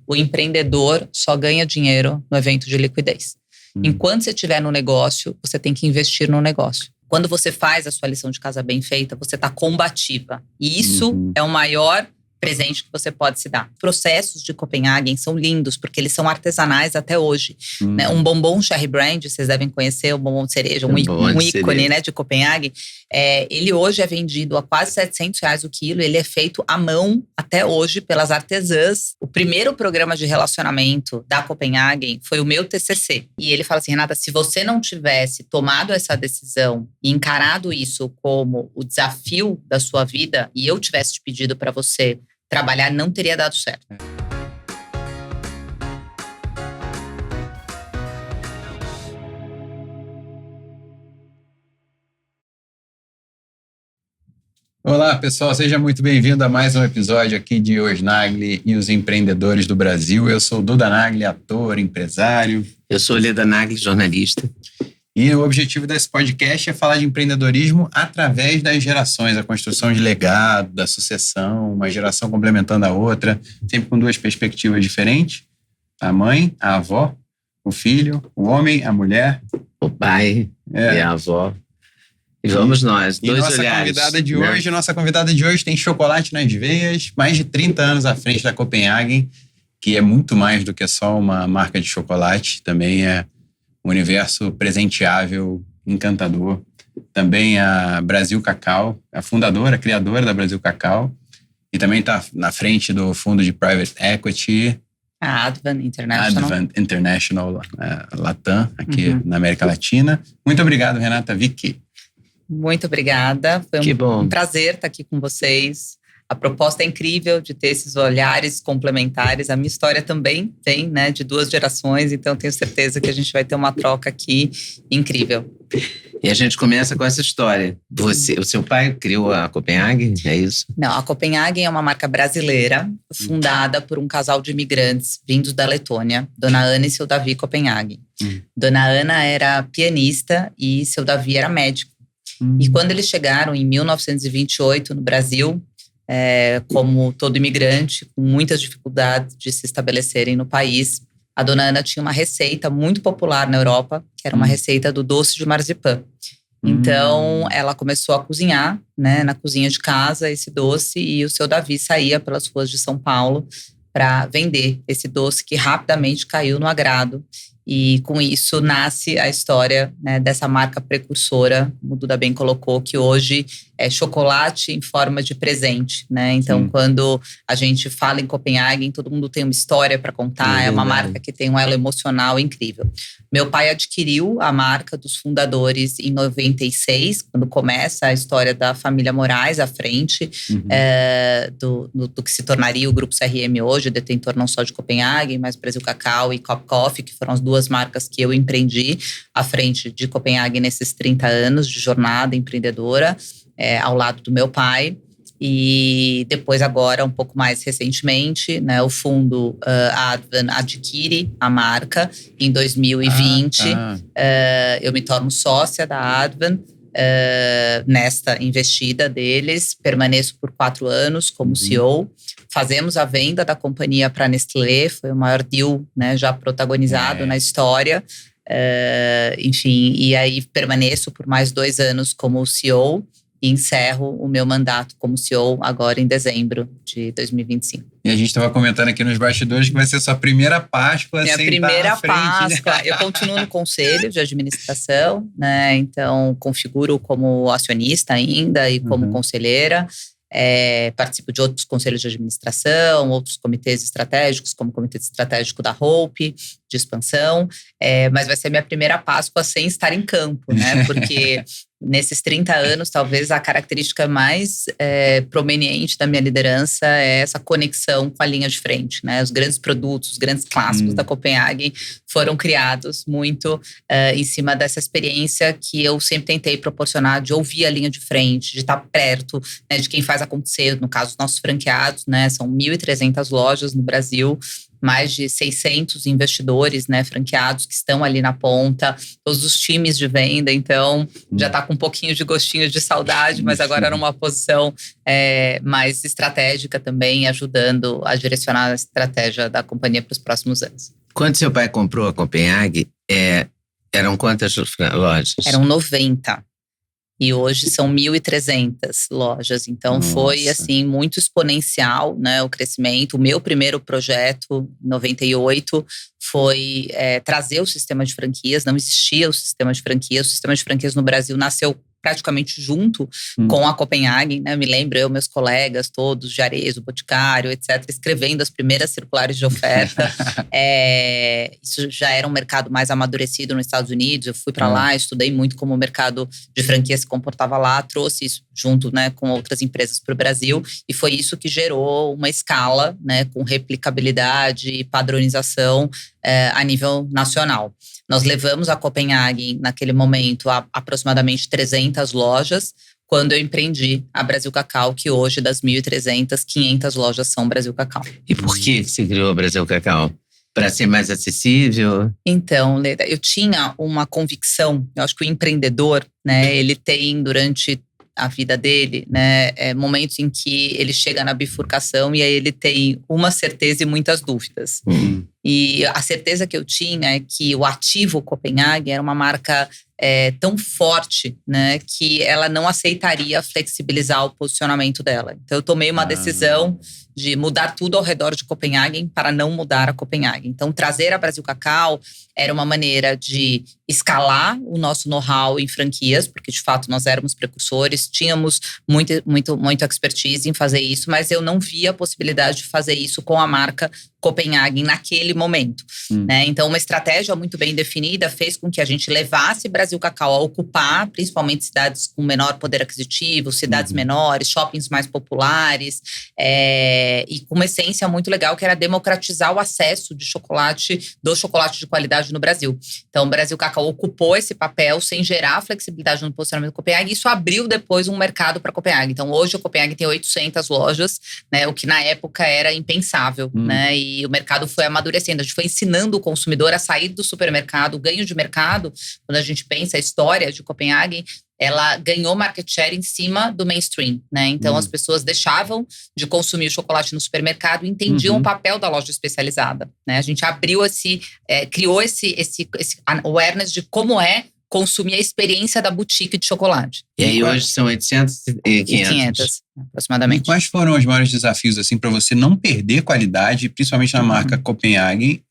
o empreendedor só ganha dinheiro no evento de liquidez. Enquanto você estiver no negócio, você tem que investir no negócio. Quando você faz a sua lição de casa bem feita, você está combativa. E isso é o maior presente que você pode se dar. Os processos de Copenhagen são lindos, porque eles são artesanais até hoje. Né? Um bombom Cherry Brand, vocês devem conhecer, o bombom de cereja, um ícone, né, de Copenhagen. Ele hoje é vendido a quase R$700 o quilo. Ele é feito à mão até hoje pelas artesãs. O primeiro programa de relacionamento da Copenhagen foi o meu TCC. E ele fala assim, Renata, se você não tivesse tomado essa decisão e encarado isso como o desafio da sua vida, e eu tivesse te pedido para você trabalhar, não teria dado certo. Olá, pessoal. Seja muito bem-vindo a mais um episódio aqui de Os Nagli e os Empreendedores do Brasil. Eu sou o Duda Nagli, ator, empresário. Eu sou o Leda Nagli, jornalista. E o objetivo desse podcast é falar de empreendedorismo através das gerações, a construção de legado, da sucessão, uma geração complementando a outra, sempre com duas perspectivas diferentes. A mãe, a avó, o filho, o homem, a mulher. O pai e a avó. E vamos nós, dois olhares. Nossa convidada de hoje tem chocolate nas veias, mais de 30 anos à frente da Copenhagen, que é muito mais do que só uma marca de chocolate, também é um universo presenteável, encantador. Também a Brasil Cacau, a fundadora, a criadora da Brasil Cacau, e também está na frente do fundo de Private Equity, a Advan International Latam, aqui na América Latina. Muito obrigado, Renata Vick. Muito obrigada, foi um prazer estar aqui com vocês. A proposta é incrível de ter esses olhares complementares. A minha história também tem, né, de duas gerações, então tenho certeza que a gente vai ter uma troca aqui incrível. E a gente começa com essa história. O seu pai criou a Copenhagen, é isso? Não, a Copenhagen é uma marca brasileira, fundada por um casal de imigrantes vindos da Letônia, Dona Ana e seu Davi Copenhagen. Dona Ana era pianista e seu Davi era médico. E quando eles chegaram em 1928 no Brasil, como todo imigrante, com muitas dificuldades de se estabelecerem no país, a Dona Ana tinha uma receita muito popular na Europa, que era uma receita do doce de marzipan. Então, ela começou a cozinhar, né, na cozinha de casa esse doce, e o seu Davi saía pelas ruas de São Paulo para vender esse doce que rapidamente caiu no agrado. E com isso nasce a história, né, dessa marca precursora, como o Duda bem colocou, que hoje é chocolate em forma de presente, né? Então, quando a gente fala em Copenhagen, todo mundo tem uma história para contar, é uma marca que tem um elo emocional incrível. Meu pai adquiriu a marca dos fundadores em 96, quando começa a história da família Moraes à frente do que se tornaria o Grupo CRM hoje, detentor não só de Copenhagen, mas Brasil Cacau e Cop Coffee, que foram as duas marcas que eu empreendi à frente de Copenhagen nesses 30 anos de jornada empreendedora, ao lado do meu pai. E depois agora, um pouco mais recentemente, né, o fundo Advan adquire a marca em 2020. Eu me torno sócia da Advan nesta investida deles. Permaneço por 4 anos como CEO. Fazemos a venda da companhia para a Nestlé. Foi o maior deal, né, já protagonizado na história. Enfim, e aí permaneço por mais 2 anos como CEO. E encerro o meu mandato como CEO agora em dezembro de 2025. E a gente estava comentando aqui nos bastidores que vai ser sua primeira Páscoa. Minha primeira Páscoa. Eu continuo no conselho de administração, né? Então, configuro como acionista ainda e como conselheira. Participo de outros conselhos de administração, outros comitês estratégicos, como o comitê estratégico da Hope, de expansão. Mas vai ser minha primeira Páscoa sem estar em campo, né? Porque nesses 30 anos, talvez a característica mais prominente da minha liderança é essa conexão com a linha de frente, né? Os grandes produtos, os grandes clássicos da Copenhagen foram criados muito em cima dessa experiência que eu sempre tentei proporcionar, de ouvir a linha de frente, de estar perto, né, de quem faz acontecer. No caso, os nossos franqueados, né? São 1.300 lojas no Brasil, mais de 600 investidores, né, franqueados que estão ali na ponta, todos os times de venda, então já está com um pouquinho de gostinho de saudade, mas agora numa posição mais estratégica também, ajudando a direcionar a estratégia da companhia para os próximos anos. Quando seu pai comprou a Copenhague, eram quantas lojas? Eram 90. E hoje são 1.300 lojas. Então, foi assim, muito exponencial, né, o crescimento. O meu primeiro projeto, em 98, foi trazer o sistema de franquias. Não existia o sistema de franquias. O sistema de franquias no Brasil nasceu praticamente junto com a Copenhague, né? Me lembro, eu, meus colegas todos, de Arezzo, Boticário, etc., escrevendo as primeiras circulares de oferta. Isso já era um mercado mais amadurecido nos Estados Unidos. Eu fui para lá, estudei muito como o mercado de franquia se comportava lá, trouxe isso junto, né, com outras empresas para o Brasil, e foi isso que gerou uma escala, né, com replicabilidade e padronização a nível nacional. Nós levamos a Copenhague, naquele momento, a aproximadamente 300 lojas, quando eu empreendi a Brasil Cacau, que hoje, das 1.300, 500 lojas são Brasil Cacau. E por que você criou a Brasil Cacau? Para ser mais acessível? Então, Leda, eu tinha uma convicção. Eu acho que o empreendedor, né, ele tem, durante a vida dele, né, momentos em que ele chega na bifurcação e aí ele tem uma certeza e muitas dúvidas. E a certeza que eu tinha é que o ativo Copenhague era uma marca tão forte, né, que ela não aceitaria flexibilizar o posicionamento dela. Então eu tomei uma decisão de mudar tudo ao redor de Copenhague para não mudar a Copenhague. Então trazer a Brasil Cacau era uma maneira de escalar o nosso know-how em franquias, porque de fato nós éramos precursores, tínhamos muito expertise em fazer isso, mas eu não via a possibilidade de fazer isso com a marca Copenhague naquele momento, né? Então uma estratégia muito bem definida fez com que a gente levasse Brasil Cacau a ocupar principalmente cidades com menor poder aquisitivo, cidades menores, shoppings mais populares, e com uma essência muito legal que era democratizar o acesso de chocolate, do chocolate de qualidade no Brasil. Então o Brasil Cacau ocupou esse papel sem gerar flexibilidade no posicionamento do Copenhague, e isso abriu depois um mercado para Copenhague. Então hoje o Copenhague tem 800 lojas, né, o que na época era impensável, né? E o mercado foi amadurecendo, a gente foi ensinando o consumidor a sair do supermercado. O ganho de mercado, quando a gente pensa a história de Copenhague, ela ganhou market share em cima do mainstream, né? Então as pessoas deixavam de consumir o chocolate no supermercado e entendiam o papel da loja especializada, né? A gente abriu criou esse awareness de como consumir a experiência da boutique de chocolate. E aí hoje são 800 e 500 aproximadamente. E quais foram os maiores desafios assim para você não perder qualidade, principalmente na marca Copenhague,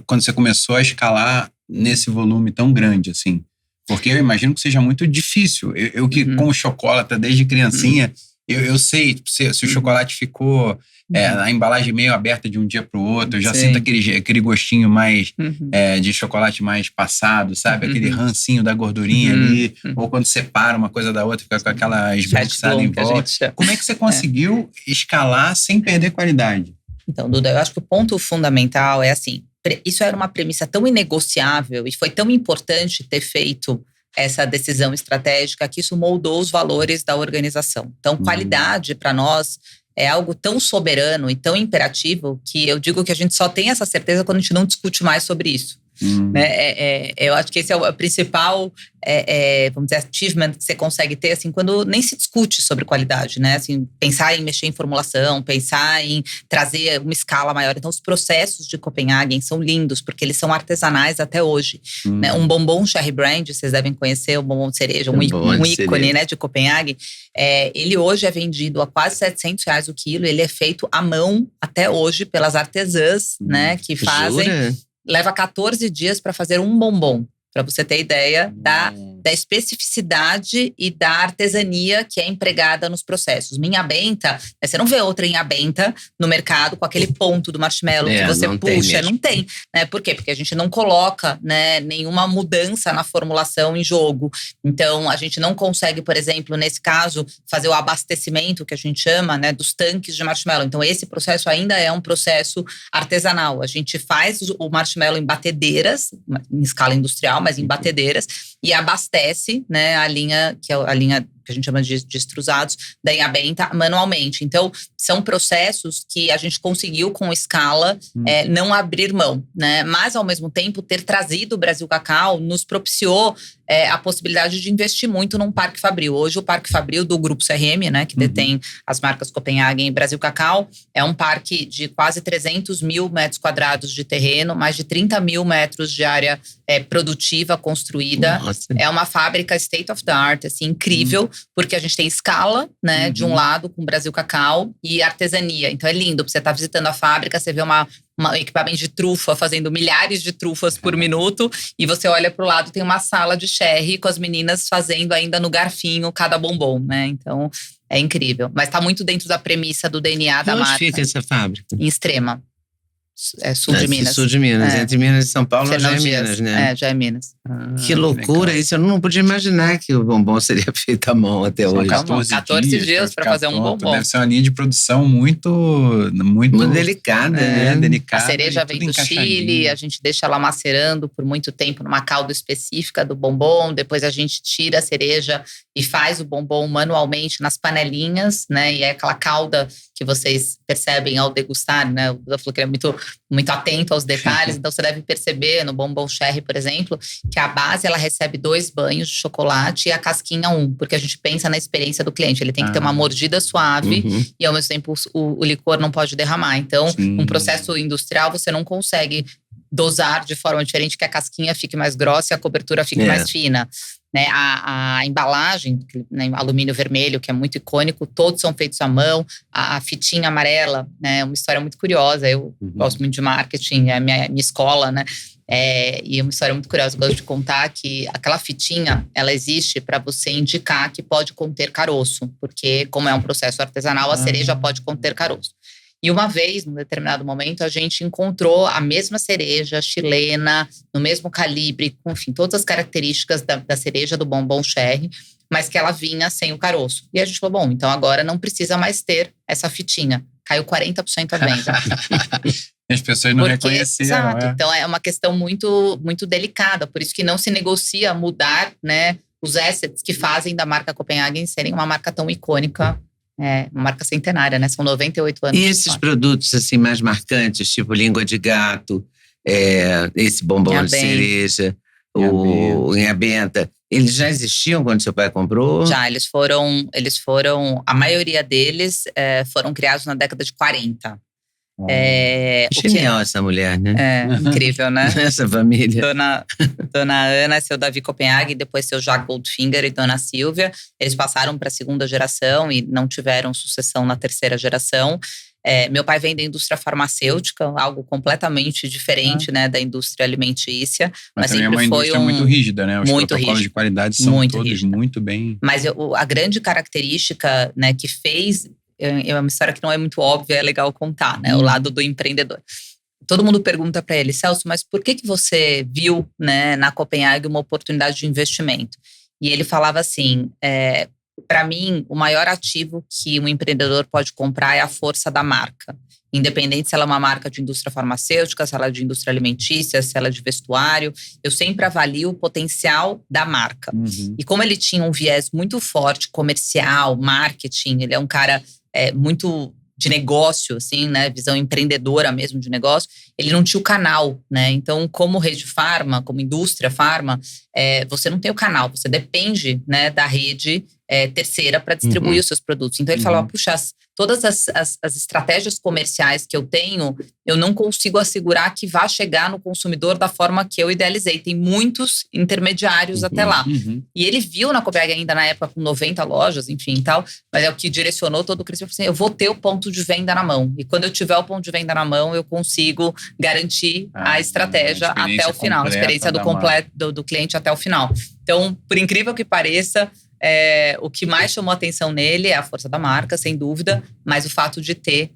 quando você começou a escalar nesse volume tão grande assim? Porque eu imagino que seja muito difícil. Eu que como chocolate desde criancinha, eu sei se o chocolate ficou a embalagem meio aberta de um dia para o outro, eu já sinto aquele gostinho mais de chocolate mais passado, sabe? Aquele rancinho da gordurinha ali, ou quando separa uma coisa da outra, fica com aquela esbranquiçada em volta. Como é que você conseguiu escalar sem perder qualidade? Então, Duda, eu acho que o ponto fundamental é assim, isso era uma premissa tão inegociável e foi tão importante ter feito essa decisão estratégica que isso moldou os valores da organização. Então, qualidade para nós é algo tão soberano e tão imperativo que eu digo que a gente só tem essa certeza quando a gente não discute mais sobre isso. Né? Eu acho que esse é o principal, vamos dizer, achievement que você consegue ter, assim, quando nem se discute sobre qualidade, né? Assim, pensar em mexer em formulação, pensar em trazer uma escala maior. Então, os processos de Copenhagen são lindos, porque eles são artesanais até hoje. Né? Um bombom Cherry Brand, vocês devem conhecer, o bombom de cereja, um ícone, né, de Copenhagen. Ele hoje é vendido a quase R$700 o quilo, ele é feito à mão até hoje pelas artesãs, né, que fazem. Jura? Leva 14 dias para fazer um bombom, para você ter ideia da especificidade e da artesania que é empregada nos processos. Minha benta, você não vê outra Inha Benta no mercado com aquele ponto do marshmallow que você puxa. Não tem. Né? Por quê? Porque a gente não coloca, né, nenhuma mudança na formulação em jogo. Então, a gente não consegue, por exemplo, nesse caso, fazer o abastecimento, que a gente chama, né, dos tanques de marshmallow. Então, esse processo ainda é um processo artesanal. A gente faz o marshmallow em batedeiras, em escala industrial, mas em batedeiras, e abastece, né, a linha, que é a linha que a gente chama de extrusados, da Inhabenta manualmente. Então, são processos que a gente conseguiu, com escala, não abrir mão, né? Mas, ao mesmo tempo, ter trazido o Brasil Cacau nos propiciou a possibilidade de investir muito num Parque Fabril. Hoje, o Parque Fabril do Grupo CRM, né, que detém as marcas Copenhagen e Brasil Cacau, é um parque de quase 300 mil metros quadrados de terreno, mais de 30 mil metros de área produtiva construída. Nossa. É uma fábrica state of the art, assim, incrível, porque a gente tem escala, né, de um lado com Brasil Cacau e artesania. Então é lindo, você tá visitando a fábrica, você vê um equipamento de trufa fazendo milhares de trufas por minuto, e você olha pro lado, tem uma sala de sherry com as meninas fazendo ainda no garfinho cada bombom, né? Então é incrível. Mas tá muito dentro da premissa do DNA da marca. Onde fica essa fábrica? Em Extrema. Sul de Minas. Sul de Minas. Entre Minas e São Paulo já é Fernão Minas, Dias. né? Já é Minas. Que loucura legal. isso. Eu não podia imaginar que o bombom seria feito à mão até hoje. 14 dias pra fazer um bombom. Deve ser uma linha de produção muito Muito delicada, né? delicada. A cereja e vem tudo do Chile, a gente deixa ela macerando por muito tempo numa calda específica do bombom. Depois a gente tira a cereja e faz o bombom manualmente nas panelinhas, né? E é aquela calda que vocês percebem ao degustar, né? O Duda falou que ele é muito atento aos detalhes, então você deve perceber no bombom sherry, por exemplo, que a base ela recebe 2 banhos de chocolate e a casquinha 1, porque a gente pensa na experiência do cliente. Ele tem que ter uma mordida suave e, ao mesmo tempo, o licor não pode derramar. Então, um processo industrial você não consegue dosar de forma diferente, que a casquinha fique mais grossa e a cobertura fique mais fina. Né, a embalagem, né, alumínio vermelho, que é muito icônico, todos são feitos à mão. A fitinha amarela, né, é uma história muito curiosa. Eu gosto muito de marketing, é a minha escola, né? E é uma história muito curiosa, eu gosto de contar que aquela fitinha, ela existe para você indicar que pode conter caroço, porque como é um processo artesanal, a cereja pode conter caroço. E uma vez, num determinado momento, a gente encontrou a mesma cereja chilena, no mesmo calibre, com, enfim, todas as características da cereja do bombom sherry, mas que ela vinha sem o caroço. E a gente falou, bom, então agora não precisa mais ter essa fitinha. Caiu 40% a venda. As pessoas não reconheceram. Exato. Então é uma questão muito, muito delicada. Por isso que não se negocia mudar, né, os assets que fazem da marca Copenhagen serem uma marca tão icônica. Uma marca centenária, né? São 98 anos. E esses produtos assim mais marcantes, tipo língua de gato, esse bombom de cereja, o Inhabenta, eles já existiam quando seu pai comprou? Já, eles foram, a maioria deles foram criados na década de 40. Genial essa mulher, né? Incrível, né? Essa família. Dona Ana, seu Davi Copenhagen, depois seu Jacques Goldfinger e Dona Silvia. Eles passaram para a 2ª geração e não tiveram sucessão na 3ª geração. Meu pai vem da indústria farmacêutica, algo completamente diferente, né, da indústria alimentícia. Mas sempre é uma indústria muito rígida, né? Os protocolos de qualidade são muito todos rígida. Muito bem… Mas a grande característica, né, que fez… É uma história que não é muito óbvia, é legal contar, né? O lado do empreendedor. Todo mundo pergunta para ele, Celso, mas por que você viu, né, na Copenhagen uma oportunidade de investimento? E ele falava assim, para mim, o maior ativo que um empreendedor pode comprar é a força da marca. Independente se ela é uma marca de indústria farmacêutica, se ela é de indústria alimentícia, se ela é de vestuário, eu sempre avalio o potencial da marca. E como ele tinha um viés muito forte, comercial, marketing, ele é um cara muito de negócio, assim, né, visão empreendedora mesmo de negócio, ele não tinha o canal, né, então como rede farma, como indústria farma, você não tem o canal, você depende, né, da rede terceira para distribuir os seus produtos. Então ele falava, puxa, todas as estratégias comerciais que eu tenho, eu não consigo assegurar que vá chegar no consumidor da forma que eu idealizei. Tem muitos intermediários até lá. E ele viu na Copenhagen ainda na época com 90 lojas, enfim, tal, mas é o que direcionou todo o crescimento. Assim, eu vou ter o ponto de venda na mão. E quando eu tiver o ponto de venda na mão, eu consigo garantir a estratégia até o final, a experiência do cliente até o final. Então, por incrível que pareça, o que mais chamou atenção nele é a força da marca, sem dúvida, mas o fato de ter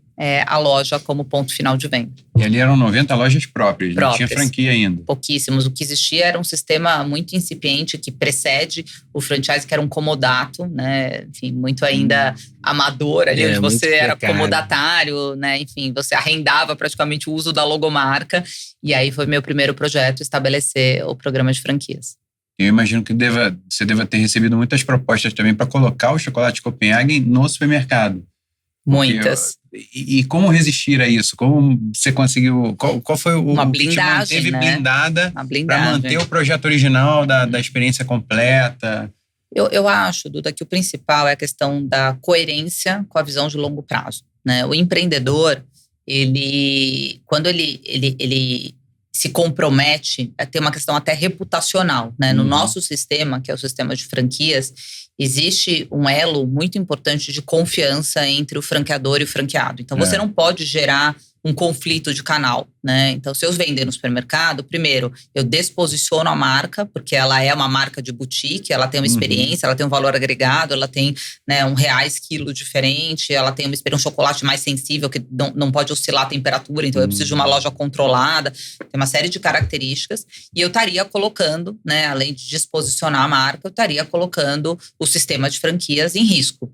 a loja como ponto final de venda. E ali eram 90 lojas próprias, não tinha franquia ainda. Pouquíssimos. O que existia era um sistema muito incipiente que precede o franchise, que era um comodato, né? Enfim, muito ainda amador, ali onde você era comodatário, né? Enfim, você arrendava praticamente o uso da logomarca. E aí foi meu primeiro projeto estabelecer o programa de franquias. Eu imagino que você deva ter recebido muitas propostas também para colocar o chocolate Copenhagen no supermercado. Muitas. E como resistir a isso? Como você conseguiu? Qual foi uma o blindagem, que te manteve blindada para manter o projeto original da experiência completa? Eu acho, Duda, que o principal é a questão da coerência com a visão de longo prazo, né? O empreendedor, quando ele se compromete, tem uma questão até reputacional, né? No nosso sistema, que é o sistema de franquias, existe um elo muito importante de confiança entre o franqueador e o franqueado. Então, você não pode gerar um conflito de canal, né? Então, se eu vender no supermercado, primeiro, eu desposiciono a marca, porque ela é uma marca de boutique, ela tem uma experiência, ela tem um valor agregado, ela tem, né, R$1 quilo diferente, ela tem um chocolate mais sensível, que não pode oscilar a temperatura, então eu preciso de uma loja controlada, tem uma série de características, e eu estaria colocando, né, além de desposicionar a marca, eu estaria colocando o sistema de franquias em risco.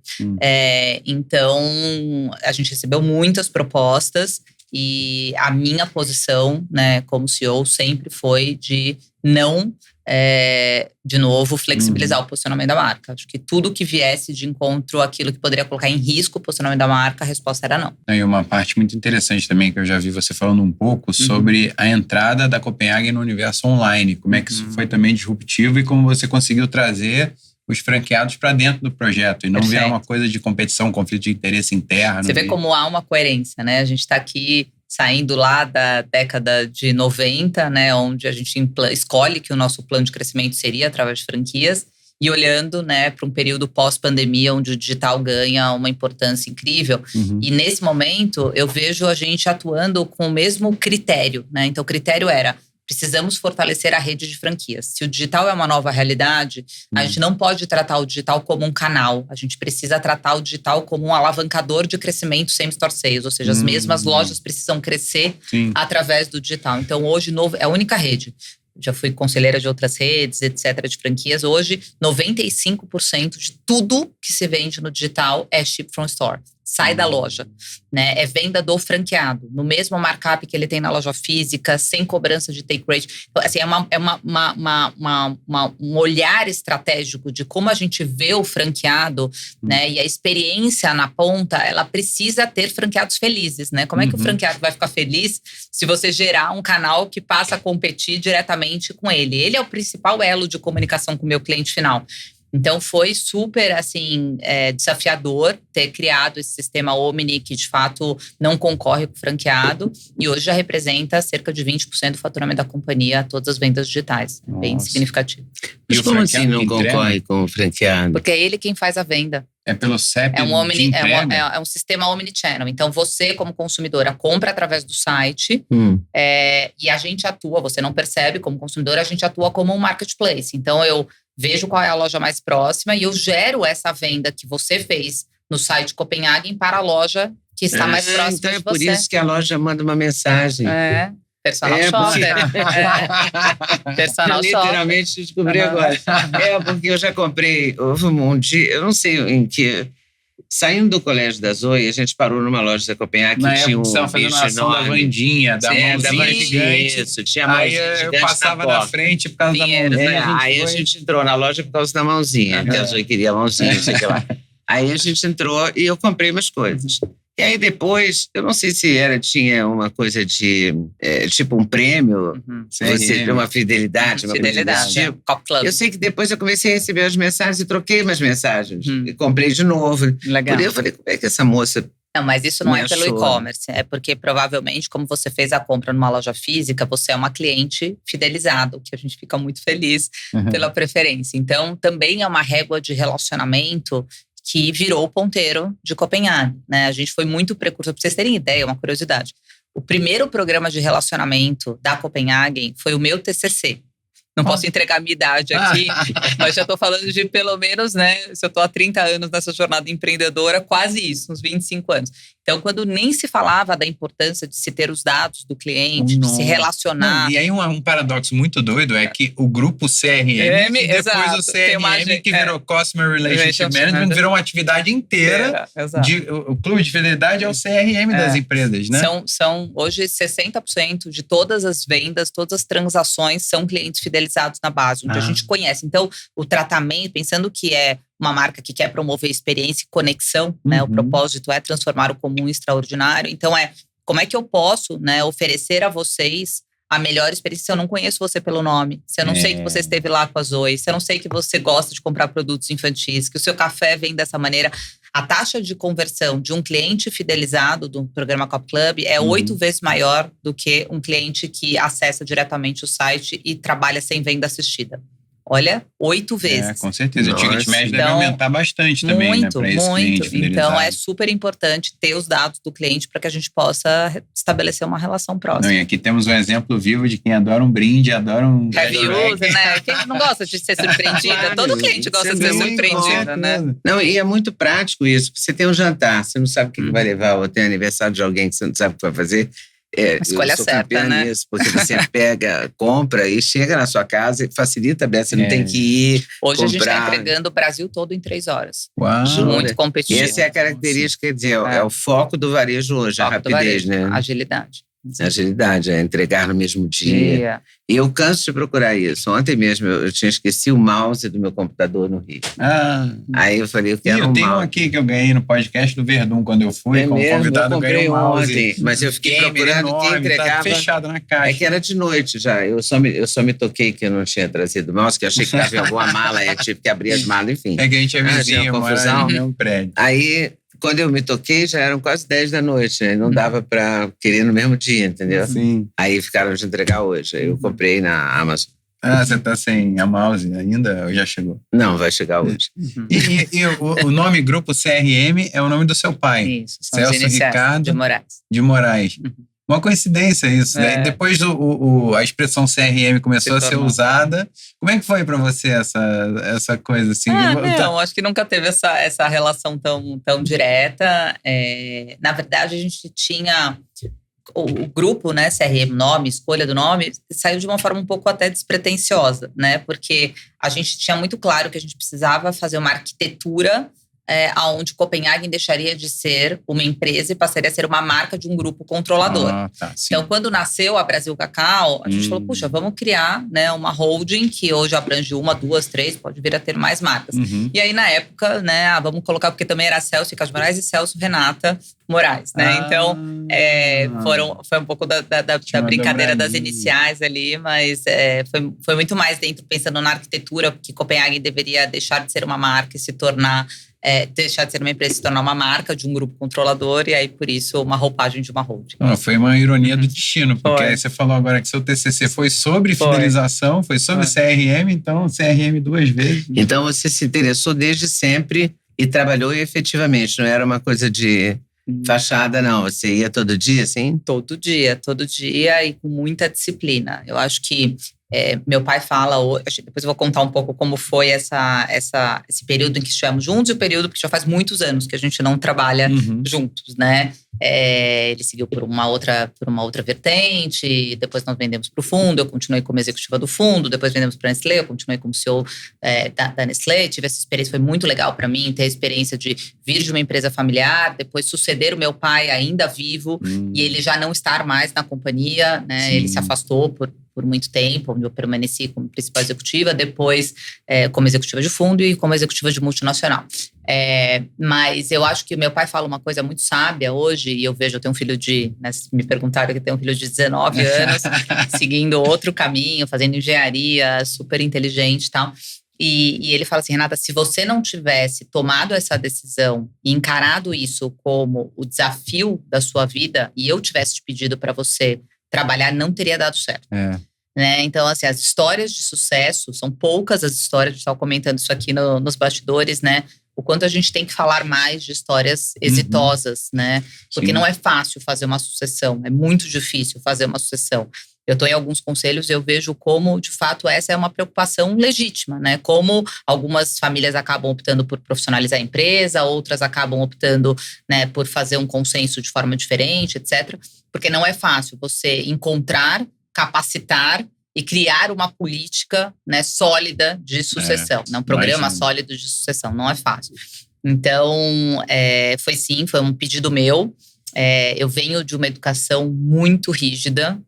Então, a gente recebeu muitas propostas, e a minha posição, né, como CEO, sempre foi de não, de novo, flexibilizar o posicionamento da marca. Acho que tudo que viesse de encontro àquilo que poderia colocar em risco o posicionamento da marca, a resposta era não. E uma parte muito interessante também, que eu já vi você falando um pouco, sobre a entrada da Copenhagen no universo online. Como é que isso foi também disruptivo e como você conseguiu trazer os franqueados para dentro do projeto e não virar uma coisa de competição, conflito de interesse interno. Você vê como há uma coerência, né? A gente está aqui saindo lá da década de 90, né, onde a gente escolhe que o nosso plano de crescimento seria através de franquias e olhando, né, para um período pós-pandemia onde o digital ganha uma importância incrível. E nesse momento eu vejo a gente atuando com o mesmo critério, né? Então o critério era: precisamos fortalecer a rede de franquias. Se o digital é uma nova realidade, a gente não pode tratar o digital como um canal. A gente precisa tratar o digital como um alavancador de crescimento same-store sales. Ou seja, as mesmas lojas precisam crescer através do digital. Então, hoje, é a única rede. Já fui conselheira de outras redes, etc., de franquias. Hoje, 95% de tudo que se vende no digital é ship from store. Sai da loja, né? É venda do franqueado, no mesmo markup que ele tem na loja física, sem cobrança de take rate. Então, assim, um olhar estratégico de como a gente vê o franqueado, né? E a experiência na ponta, ela precisa ter franqueados felizes, né? Como é que o franqueado vai ficar feliz se você gerar um canal que passa a competir diretamente com ele? Ele é o principal elo de comunicação com o meu cliente final. Então, foi super, assim, desafiador ter criado esse sistema Omni, que de fato não concorre com o franqueado. E hoje já representa cerca de 20% do faturamento da companhia, todas as vendas digitais. É bem significativo. Mas como assim não concorre com o franqueado? Porque é ele quem faz a venda. É pelo CEP de entrega? É um sistema omnichannel. Então, você, como consumidora, compra através do site e a gente atua, você não percebe como consumidora, a gente atua como um marketplace. Então, eu vejo qual é a loja mais próxima e eu gero essa venda que você fez no site Copenhagen para a loja que está mais próxima então de você. Então é por isso que a loja manda uma mensagem. Personal shopper. Personal shopper. Literalmente descobri agora. Porque eu já comprei, houve um dia, eu não sei em que... Saindo do colégio da Zoe, a gente parou numa loja da Copenhagen que tinha um bicho enorme. Da Vandinha, da mãozinha gigante. Isso, tinha a mãozinha gigante. Aí eu passava na frente por causa da mãozinha. Aí a gente entrou na loja por causa da mãozinha, que a Zoe queria a mãozinha, sei lá. Aí a gente entrou e eu comprei umas coisas. E aí depois, eu não sei se tinha uma coisa de, tipo um prêmio, você uma fidelidade, uma coisa desse tipo. Eu sei que depois eu comecei a receber as mensagens e troquei umas mensagens. E comprei de novo. Legal. Por aí eu falei, como é que essa moça... Não, mas isso não é pelo e-commerce. É porque provavelmente, como você fez a compra numa loja física, você é uma cliente fidelizado, que a gente fica muito feliz pela preferência. Então, também é uma régua de relacionamento que virou o ponteiro de Copenhagen, né? A gente foi muito precursor. Para vocês terem ideia, uma curiosidade. O primeiro programa de relacionamento da Copenhagen foi o meu TCC. Não posso entregar a minha idade aqui, mas já estou falando de pelo menos, né? Se eu estou há 30 anos nessa jornada empreendedora, quase isso, uns 25 anos. Então, quando nem se falava da importância de se ter os dados do cliente, de se relacionar. Não, e aí um paradoxo muito doido é que o grupo CRM e depois exato, o CRM, que virou Customer Relationship Management, virou uma atividade inteira. O clube de fidelidade é o CRM das empresas, né? São hoje 60% de todas as vendas, todas as transações são clientes fidelizados na base, onde a gente conhece. Então, o tratamento, pensando que é uma marca que quer promover experiência e conexão, né? O propósito é transformar o comum em extraordinário. Então, como é que eu posso, né, oferecer a vocês a melhor experiência se eu não conheço você pelo nome, se eu não sei que você esteve lá com a Zoe, se eu não sei que você gosta de comprar produtos infantis, que o seu café vem dessa maneira. A taxa de conversão de um cliente fidelizado do programa Cop Club é 8 vezes maior do que um cliente que acessa diretamente o site e trabalha sem venda assistida. Olha, 8 vezes. Com certeza. O ticket médio deve aumentar bastante também, muito, né? Para esse cliente fidelizado. Então, é super importante ter os dados do cliente para que a gente possa estabelecer uma relação próxima. E aqui temos um exemplo vivo de quem adora um brinde, adora um... Heavy user, né? Quem não gosta de ser surpreendida? Todo cliente gosta de ser surpreendida, né? Não, e é muito prático isso. Você tem um jantar, você não sabe o que vai levar, ou tem aniversário de alguém que você não sabe o que vai fazer. Escolha certa, né? Nisso, porque você pega, compra e chega na sua casa e facilita bem. Você não tem que ir Hoje comprar. A gente está entregando o Brasil todo em 3 horas. Uau! Muito competitivo. Essa é a característica, quer dizer, é o foco do varejo hoje, a rapidez, né? Agilidade. Agilidade, é entregar no mesmo dia. E eu canso de procurar isso. Ontem mesmo eu tinha esquecido o mouse do meu computador no Rio. Aí eu falei, eu quero um mouse. Eu tenho um aqui que eu ganhei no podcast do Verdun quando eu fui como convidado, eu ganhei um mouse. Ontem, mas eu fiquei procurando quem entregava. Tá fechado na caixa. É que era de noite já. Eu só me toquei que eu não tinha trazido o mouse, que eu achei que estava em alguma mala, aí eu tive que abrir as malas, enfim. É que a gente é vizinho, confusão. No mesmo prédio. Aí... Quando eu me toquei, já eram quase 10 da noite, né? Não dava pra querer no mesmo dia, entendeu? Sim. Aí ficaram de entregar hoje. Aí eu comprei na Amazon. Você tá sem a mouse ainda ou já chegou? Não, vai chegar hoje. E o nome Grupo CRM é o nome do seu pai. Isso, Celso Ricardo de Moraes. Uma coincidência isso, né? Depois a expressão CRM começou a ser usada. Como é que foi para você essa coisa assim? Não, acho que nunca teve essa relação tão direta. Na verdade, a gente tinha o grupo, né, CRM, nome, escolha do nome, saiu de uma forma um pouco até despretensiosa, né? Porque a gente tinha muito claro que a gente precisava fazer uma arquitetura onde Copenhagen deixaria de ser uma empresa e passaria a ser uma marca de um grupo controlador. Então, quando nasceu a Brasil Cacau, a gente falou, puxa, vamos criar, né, uma holding que hoje abrange 1, 2, 3, pode vir a ter mais marcas. E aí, na época, né, vamos colocar, porque também era Celso Ricardo de Moraes e Celso Renata Moraes, né? Então, foi um pouco da brincadeira das iniciais ali, mas foi muito mais dentro, pensando na arquitetura, que Copenhagen deveria deixar de ser uma marca e se tornar... deixar de ser uma empresa e se tornar uma marca de um grupo controlador, e aí, por isso, uma roupagem de uma holding. Foi uma ironia do destino, porque aí você falou agora que seu TCC foi sobre fidelização, foi sobre CRM, então CRM 2 vezes. Então, você se interessou desde sempre e trabalhou efetivamente, não era uma coisa de fachada, não. Você ia todo dia, assim? Todo dia e com muita disciplina. Eu acho que meu pai fala hoje, depois eu vou contar um pouco como foi esse período em que estivemos juntos e o período que já faz muitos anos que a gente não trabalha juntos, né? Ele seguiu por uma outra vertente, depois nós vendemos para o fundo, eu continuei como executiva do fundo, depois vendemos para a Nestlé, eu continuei como CEO da Nestlé, tive essa experiência, foi muito legal para mim, ter a experiência de vir de uma empresa familiar, depois suceder o meu pai ainda vivo e ele já não estar mais na companhia, né? Ele se afastou por muito tempo, onde eu permaneci como principal executiva, depois como executiva de fundo e como executiva de multinacional. Mas eu acho que o meu pai fala uma coisa muito sábia hoje, e eu tenho um filho me perguntaram que tem um filho de 19 anos, seguindo outro caminho, fazendo engenharia, super inteligente e tal. E ele fala assim, Renata, se você não tivesse tomado essa decisão e encarado isso como o desafio da sua vida, e eu tivesse te pedido para você trabalhar, não teria dado certo. Né? Então, assim, as histórias de sucesso, são poucas as histórias, a gente estava comentando isso aqui nos bastidores, né? O quanto a gente tem que falar mais de histórias exitosas, né? Porque não é fácil fazer uma sucessão, é muito difícil fazer uma sucessão. Eu estou em alguns conselhos, eu vejo como, de fato, essa é uma preocupação legítima, né? Como algumas famílias acabam optando por profissionalizar a empresa, outras acabam optando, né, por fazer um consenso de forma diferente, etc. Porque não é fácil você encontrar, capacitar e criar uma política, né, sólida de sucessão, né? Um programa sólido de sucessão, não é fácil. Então, foi um pedido meu. Eu venho de uma educação muito rígida,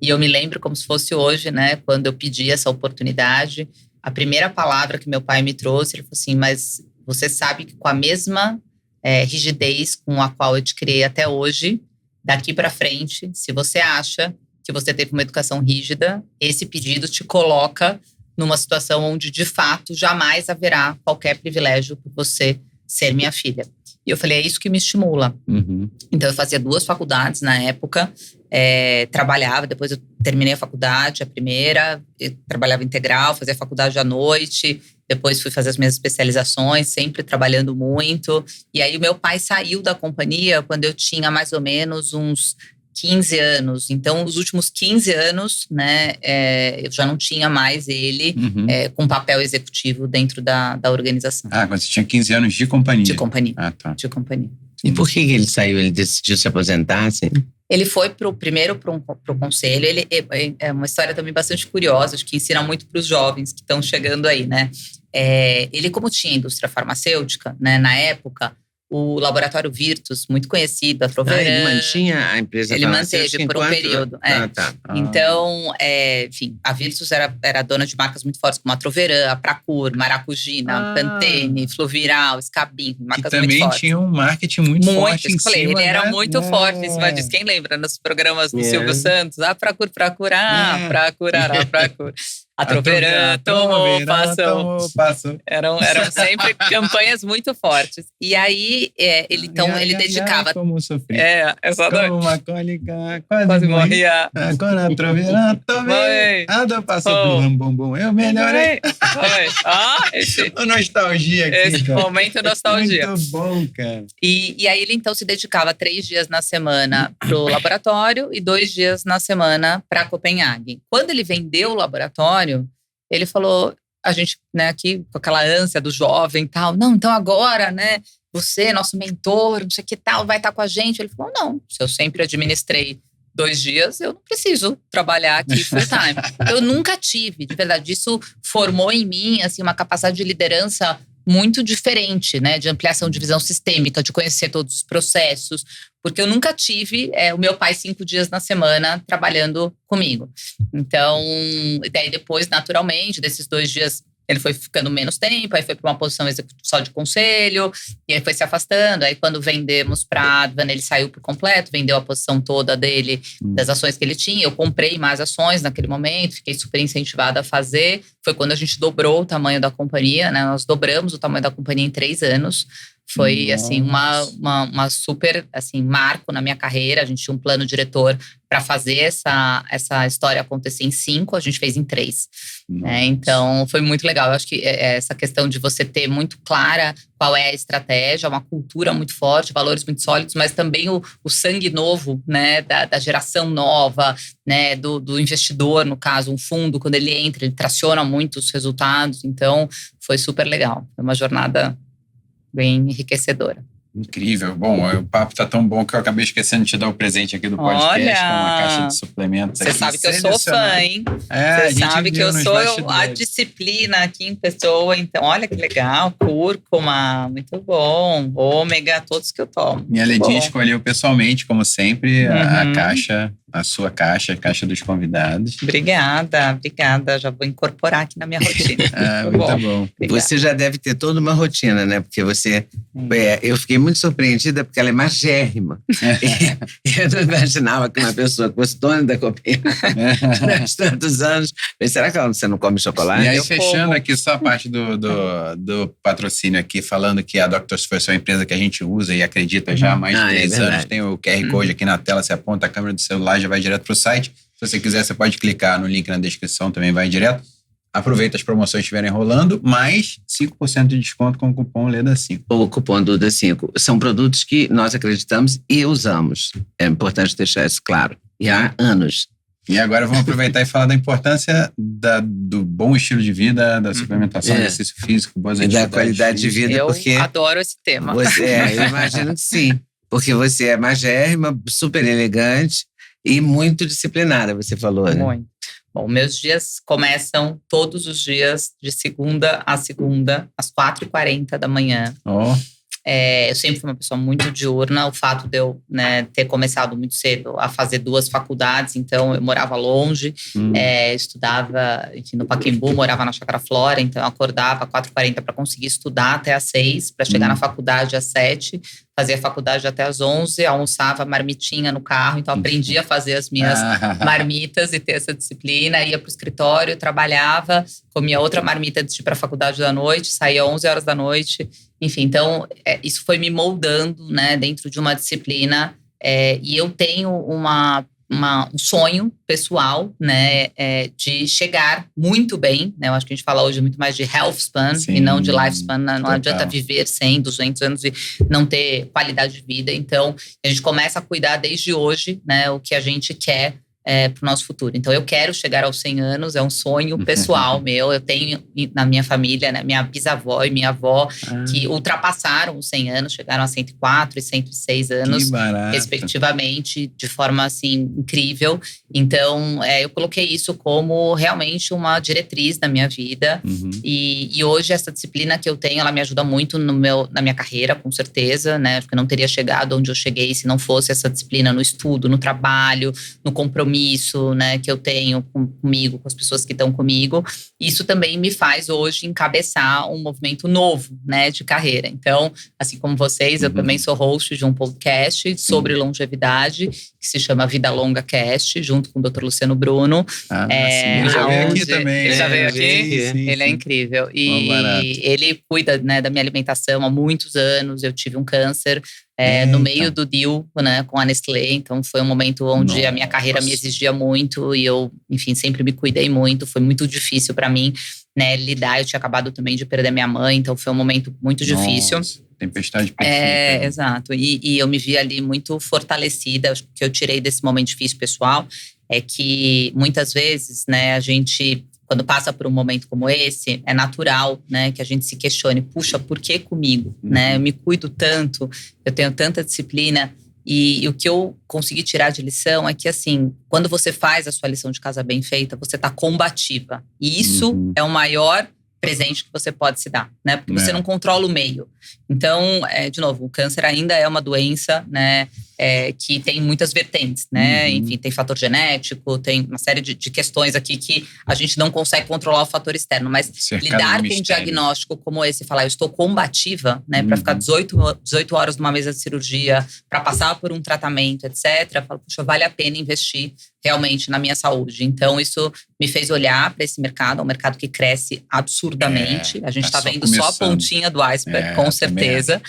e eu me lembro como se fosse hoje, né, quando eu pedi essa oportunidade, a primeira palavra que meu pai me trouxe, ele falou assim, mas você sabe que com a mesma rigidez com a qual eu te criei até hoje, daqui para frente, se você acha que você teve uma educação rígida, esse pedido te coloca numa situação onde, de fato, jamais haverá qualquer privilégio por você ser minha filha. E eu falei, é isso que me estimula. Uhum. Então, eu fazia 2 faculdades na época, trabalhava, depois eu terminei a faculdade, a primeira, trabalhava integral, fazia faculdade à noite, depois fui fazer as minhas especializações, sempre trabalhando muito. E aí, o meu pai saiu da companhia quando eu tinha mais ou menos uns 15 anos. Então, os últimos 15 anos, né, eu já não tinha mais ele com papel executivo dentro da organização. Ah, quando você tinha 15 anos de companhia? De companhia. Ah, tá. De companhia. E por que ele saiu? Ele decidiu se aposentar, assim? Ele foi primeiro para o conselho. Ele é uma história também bastante curiosa, acho que ensina muito para os jovens que estão chegando aí, né? Ele, como tinha indústria farmacêutica, né, na época, o laboratório Virtus, muito conhecido, a Troveran. Ele mantinha a empresa farmacêutica? Ele manteve por um período. Tá. Então, enfim, a Virtus era dona de marcas muito fortes, como a Troveran, a Pracur, Maracugina, Pantene, Fluviral, Scabin, marcas muito fortes. Também tinha um marketing muito forte em cima. Ele era muito forte em cima disso. Quem lembra nos programas do Silvio Santos? Pracur, Pracur. A Troveran, tomou, passou. Eram sempre campanhas muito fortes. E aí, ele dedicava… Como sofri. Exatamente. Como uma cólica, quase morria. Agora a Troveran, tomei. Passou por bumbum, eu melhorei. Esse nostalgia aqui, esse cara. momento nostalgia. Muito bom, cara. E aí, ele então se dedicava 3 dias na semana pro laboratório e 2 dias na semana para Copenhague. Quando ele vendeu o laboratório, ele falou, a gente, né, aqui com aquela ânsia do jovem e tal, não, então agora, né, você, nosso mentor, não sei o que tal, vai estar com a gente. Ele falou, não, se eu sempre administrei 2 dias, eu não preciso trabalhar aqui full time. Eu nunca tive, de verdade, isso formou em mim, assim, uma capacidade de liderança muito diferente, né, de ampliação de visão sistêmica, de conhecer todos os processos, porque eu nunca tive o meu pai 5 dias na semana trabalhando comigo. Então, daí depois, naturalmente, desses 2 dias, ele foi ficando menos tempo, aí foi para uma posição só de conselho, e aí foi se afastando. Aí quando vendemos para a Advan, ele saiu por completo, vendeu a posição toda dele, das ações que ele tinha. Eu comprei mais ações naquele momento, fiquei super incentivada a fazer. Foi quando a gente dobrou o tamanho da companhia, né? Nós dobramos o tamanho da companhia em 3 anos. Foi, assim, uma super, assim, marco na minha carreira. A gente tinha um plano diretor para fazer essa história acontecer em 5, a gente fez em 3. Então, foi muito legal. Eu acho que essa questão de você ter muito clara qual é a estratégia, uma cultura muito forte, valores muito sólidos, mas também o sangue novo, né, da geração nova, né, do investidor, no caso, um fundo, quando ele entra, ele traciona muito os resultados. Então, foi super legal. Foi uma jornada bem enriquecedora. Incrível. Bom, o papo tá tão bom que eu acabei esquecendo de te dar o presente aqui do podcast, que é uma caixa de suplementos. Você sabe que eu sou fã, hein? Você sabe que eu sou a disciplina aqui em pessoa. Então, olha que legal. Cúrcuma, muito bom. Ômega, todos que eu tomo. Minha Ledinha escolheu pessoalmente, como sempre, a caixa, a sua caixa, a caixa dos convidados. Obrigada. Já vou incorporar aqui na minha rotina. Muito bom. Você já deve ter toda uma rotina, né? Porque você… eu fiquei muito surpreendida porque ela é magérrima. Eu não imaginava que uma pessoa que fosse dona da Copenhague durante tantos anos… Mas será que você não come chocolate? E aí, fechando aqui só a parte do patrocínio aqui, falando que a Doctors First é uma empresa que a gente usa e acredita já há mais de 3 anos. Tem o QR Code aqui na tela, você aponta a câmera do celular, já vai direto pro site. Se você quiser, você pode clicar no link na descrição, também vai direto. aproveita as promoções que estiverem rolando, mais 5% de desconto com o cupom LEDA5. O cupom do DA5. São produtos que nós acreditamos e usamos. É importante deixar isso claro. E há anos. E agora vamos aproveitar e falar da importância do bom estilo de vida, da suplementação, exercício físico, boas atividades. Da qualidade de vida, porque Eu adoro esse tema. eu imagino que sim. Porque você é magérrima, super elegante e muito disciplinada, você falou, né? Muito. Bom, meus dias começam todos os dias, de segunda a segunda, às 4h40 da manhã. Eu sempre fui uma pessoa muito diurna. O fato de eu ter começado muito cedo a fazer 2 faculdades, então eu morava longe, estudava no Pacaembu, morava na Chácara Flora, então eu acordava às 4h40 para conseguir estudar até às 6, para chegar na faculdade às 7, fazia faculdade até às 11, almoçava marmitinha no carro, então aprendi a fazer as minhas marmitas e ter essa disciplina, ia para o escritório, trabalhava, comia outra marmita antes de ir para a faculdade da noite, saía às 11 horas da noite. Enfim, então isso foi me moldando, dentro de uma disciplina, e eu tenho um sonho pessoal, de chegar muito bem, Eu acho que a gente fala hoje muito mais de health span e não de life span. Não adianta viver 100, 200 anos e não ter qualidade de vida. Então, a gente começa a cuidar desde hoje, o que a gente quer para o nosso futuro. Então, eu quero chegar aos 100 anos, é um sonho pessoal meu. Eu tenho na minha família, minha bisavó e minha avó, que ultrapassaram os 100 anos, chegaram a 104 e 106 anos, respectivamente, de forma, assim, incrível. Então, eu coloquei isso como realmente uma diretriz da minha vida. E hoje, essa disciplina que eu tenho, ela me ajuda muito na minha carreira, com certeza, Acho que eu não teria chegado onde eu cheguei se não fosse essa disciplina no estudo, no trabalho, no compromisso, que eu tenho comigo, com as pessoas que estão comigo. Isso também me faz hoje encabeçar um movimento novo, de carreira. Então, assim como vocês, eu também sou host de um podcast sobre longevidade, que se chama Vida Longa Cast, junto com o Dr. Luciano Bruno. Ele já veio aqui também. Ele já veio aqui? Sim, ele é incrível. E ele cuida, da minha alimentação há muitos anos. Eu tive um câncer no meio do deal, com a Nestlé. Então, foi um momento onde a minha carreira me exigia muito e eu, enfim, sempre me cuidei muito. Foi muito difícil para mim, lidar. Eu tinha acabado também de perder minha mãe, então foi um momento muito difícil. Tempestade perfeita. Exato. E eu me vi ali muito fortalecida. O que eu tirei desse momento difícil pessoal é que muitas vezes, a gente, quando passa por um momento como esse, é natural, que a gente se questione, puxa, por que comigo? Eu me cuido tanto, eu tenho tanta disciplina. E o que eu consegui tirar de lição é que, assim, quando você faz a sua lição de casa bem feita, você está combativa. E isso é o maior presente que você pode se dar, Porque você não controla o meio. Então, de novo, o câncer ainda é uma doença, que tem muitas vertentes, Enfim, tem fator genético, tem uma série de questões aqui que a gente não consegue controlar o fator externo. Mas lidar com um diagnóstico como esse, falar, eu estou combativa, para ficar 18 horas numa mesa de cirurgia, para passar por um tratamento, etc. Eu falo, puxa, vale a pena investir realmente na minha saúde. Então, isso me fez olhar para esse mercado, um mercado que cresce absurdamente. A gente está vendo só a pontinha do iceberg, com certeza.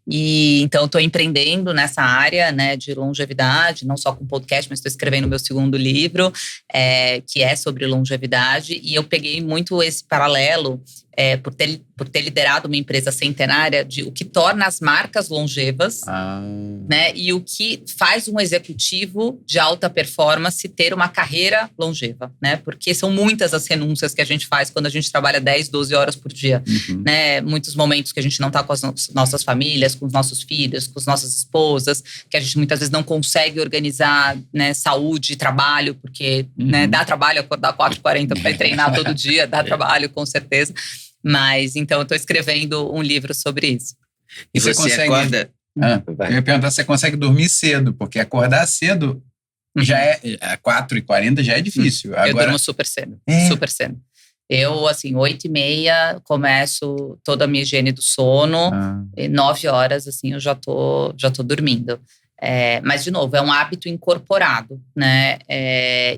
E então estou empreendendo nessa área, de longevidade, não só com podcast, mas estou escrevendo meu segundo livro, que é sobre longevidade. E eu peguei muito esse paralelo, por ter liderado uma empresa centenária, de o que torna as marcas longevas, e o que faz um executivo de alta performance ter uma carreira longeva, porque são muitas as renúncias que a gente faz quando a gente trabalha 10, 12 horas por dia, muitos momentos que a gente não está com as nossas famílias, com os nossos filhos, com as nossas esposas, que a gente muitas vezes não consegue organizar, saúde e trabalho, porque dá trabalho acordar 4h40 para ir treinar todo dia, dá trabalho, com certeza. Mas, então, eu estou escrevendo um livro sobre isso. E você consegue... acorda... eu ia perguntar se você consegue dormir cedo, porque acordar cedo já é... 4h40 já é difícil. Eu durmo super cedo, super cedo. Eu, assim, 8h30, começo toda a minha higiene do sono. E 9 horas, assim, eu já tô dormindo. Mas, de novo, é um hábito incorporado, né?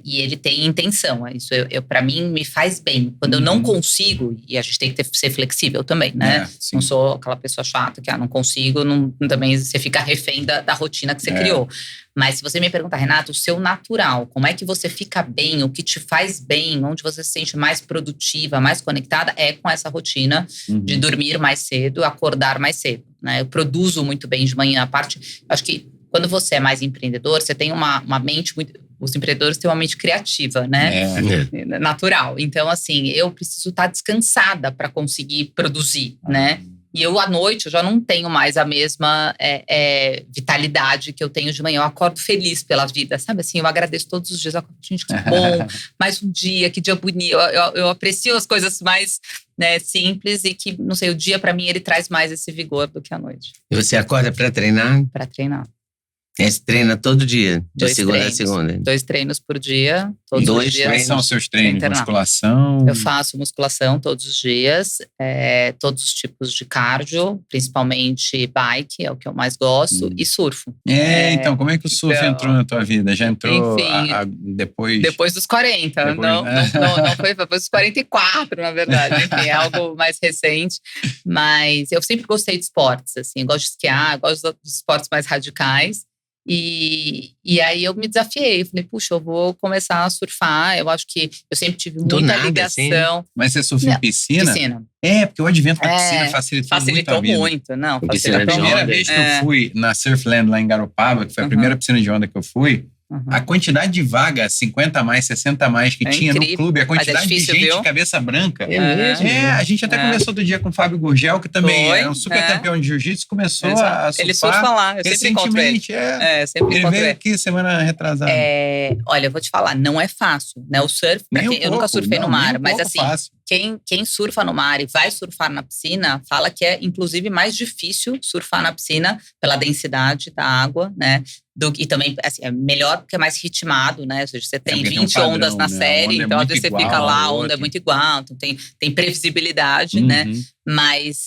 E ele tem intenção. Isso, para mim, me faz bem. Quando eu não consigo, e a gente tem que ser flexível também, né? Não sou aquela pessoa chata que não consigo, também você fica refém da rotina que você criou. Mas se você me perguntar, Renata, o seu natural, como é que você fica bem, o que te faz bem, onde você se sente mais produtiva, mais conectada, é com essa rotina de dormir mais cedo, acordar mais cedo, né? Eu produzo muito bem de manhã. Acho que quando você é mais empreendedor, você tem uma mente muito… Os empreendedores têm uma mente criativa, né? Natural. Então, assim, eu preciso estar descansada para conseguir produzir, né? E eu, à noite, eu já não tenho mais a mesma vitalidade que eu tenho de manhã. Eu acordo feliz pela vida, sabe? Assim, eu agradeço todos os dias. Gente, que bom. Mais um dia, que dia bonito. Eu aprecio as coisas mais… né, simples e que, não sei, o dia para mim ele traz mais esse vigor do que a noite. E você acorda para treinar? Para treinar. Você treina todo dia, de segunda a segunda? 2 treinos por dia, todos os dias. Quais são os seus treinos? Musculação? Eu faço musculação todos os dias, todos os tipos de cardio, principalmente bike, é o que eu mais gosto, e surfo. Então, como é que o surf entrou na tua vida? Já entrou depois? Depois dos 40, não foi depois dos 44, na verdade. Enfim, é algo mais recente. Mas eu sempre gostei de esportes, assim, eu gosto de esquiar, gosto dos esportes mais radicais. E aí eu me desafiei, falei, puxa, eu vou começar a surfar. Eu acho que eu sempre tive muita ligação. Assim? Mas você surfa em piscina? Piscina. Porque o advento da piscina facilitou muito. Não, a primeira vez que eu fui na Surfland lá em Garopaba, que foi a primeira piscina de onda que eu fui, a quantidade de vaga, 50 a mais, 60 a mais que tinha no clube, a quantidade de gente de cabeça branca. A gente até conversou outro dia com o Fábio Gurgel, que também é um super campeão de jiu-jitsu, começou a surfar. Ele surfa lá, eu sempre encontro ele. Ele veio aqui semana retrasada. Olha, eu vou te falar, não é fácil, né? O surf, eu nunca surfei no mar, mas assim, quem surfa no mar e vai surfar na piscina, fala que é inclusive mais difícil surfar na piscina pela densidade da água, né? E também, assim, é melhor porque é mais ritmado, né? Ou seja, você tem 20 padrão, ondas na série, então às vezes você fica lá, a onda é muito igual, então tem previsibilidade, né? Mas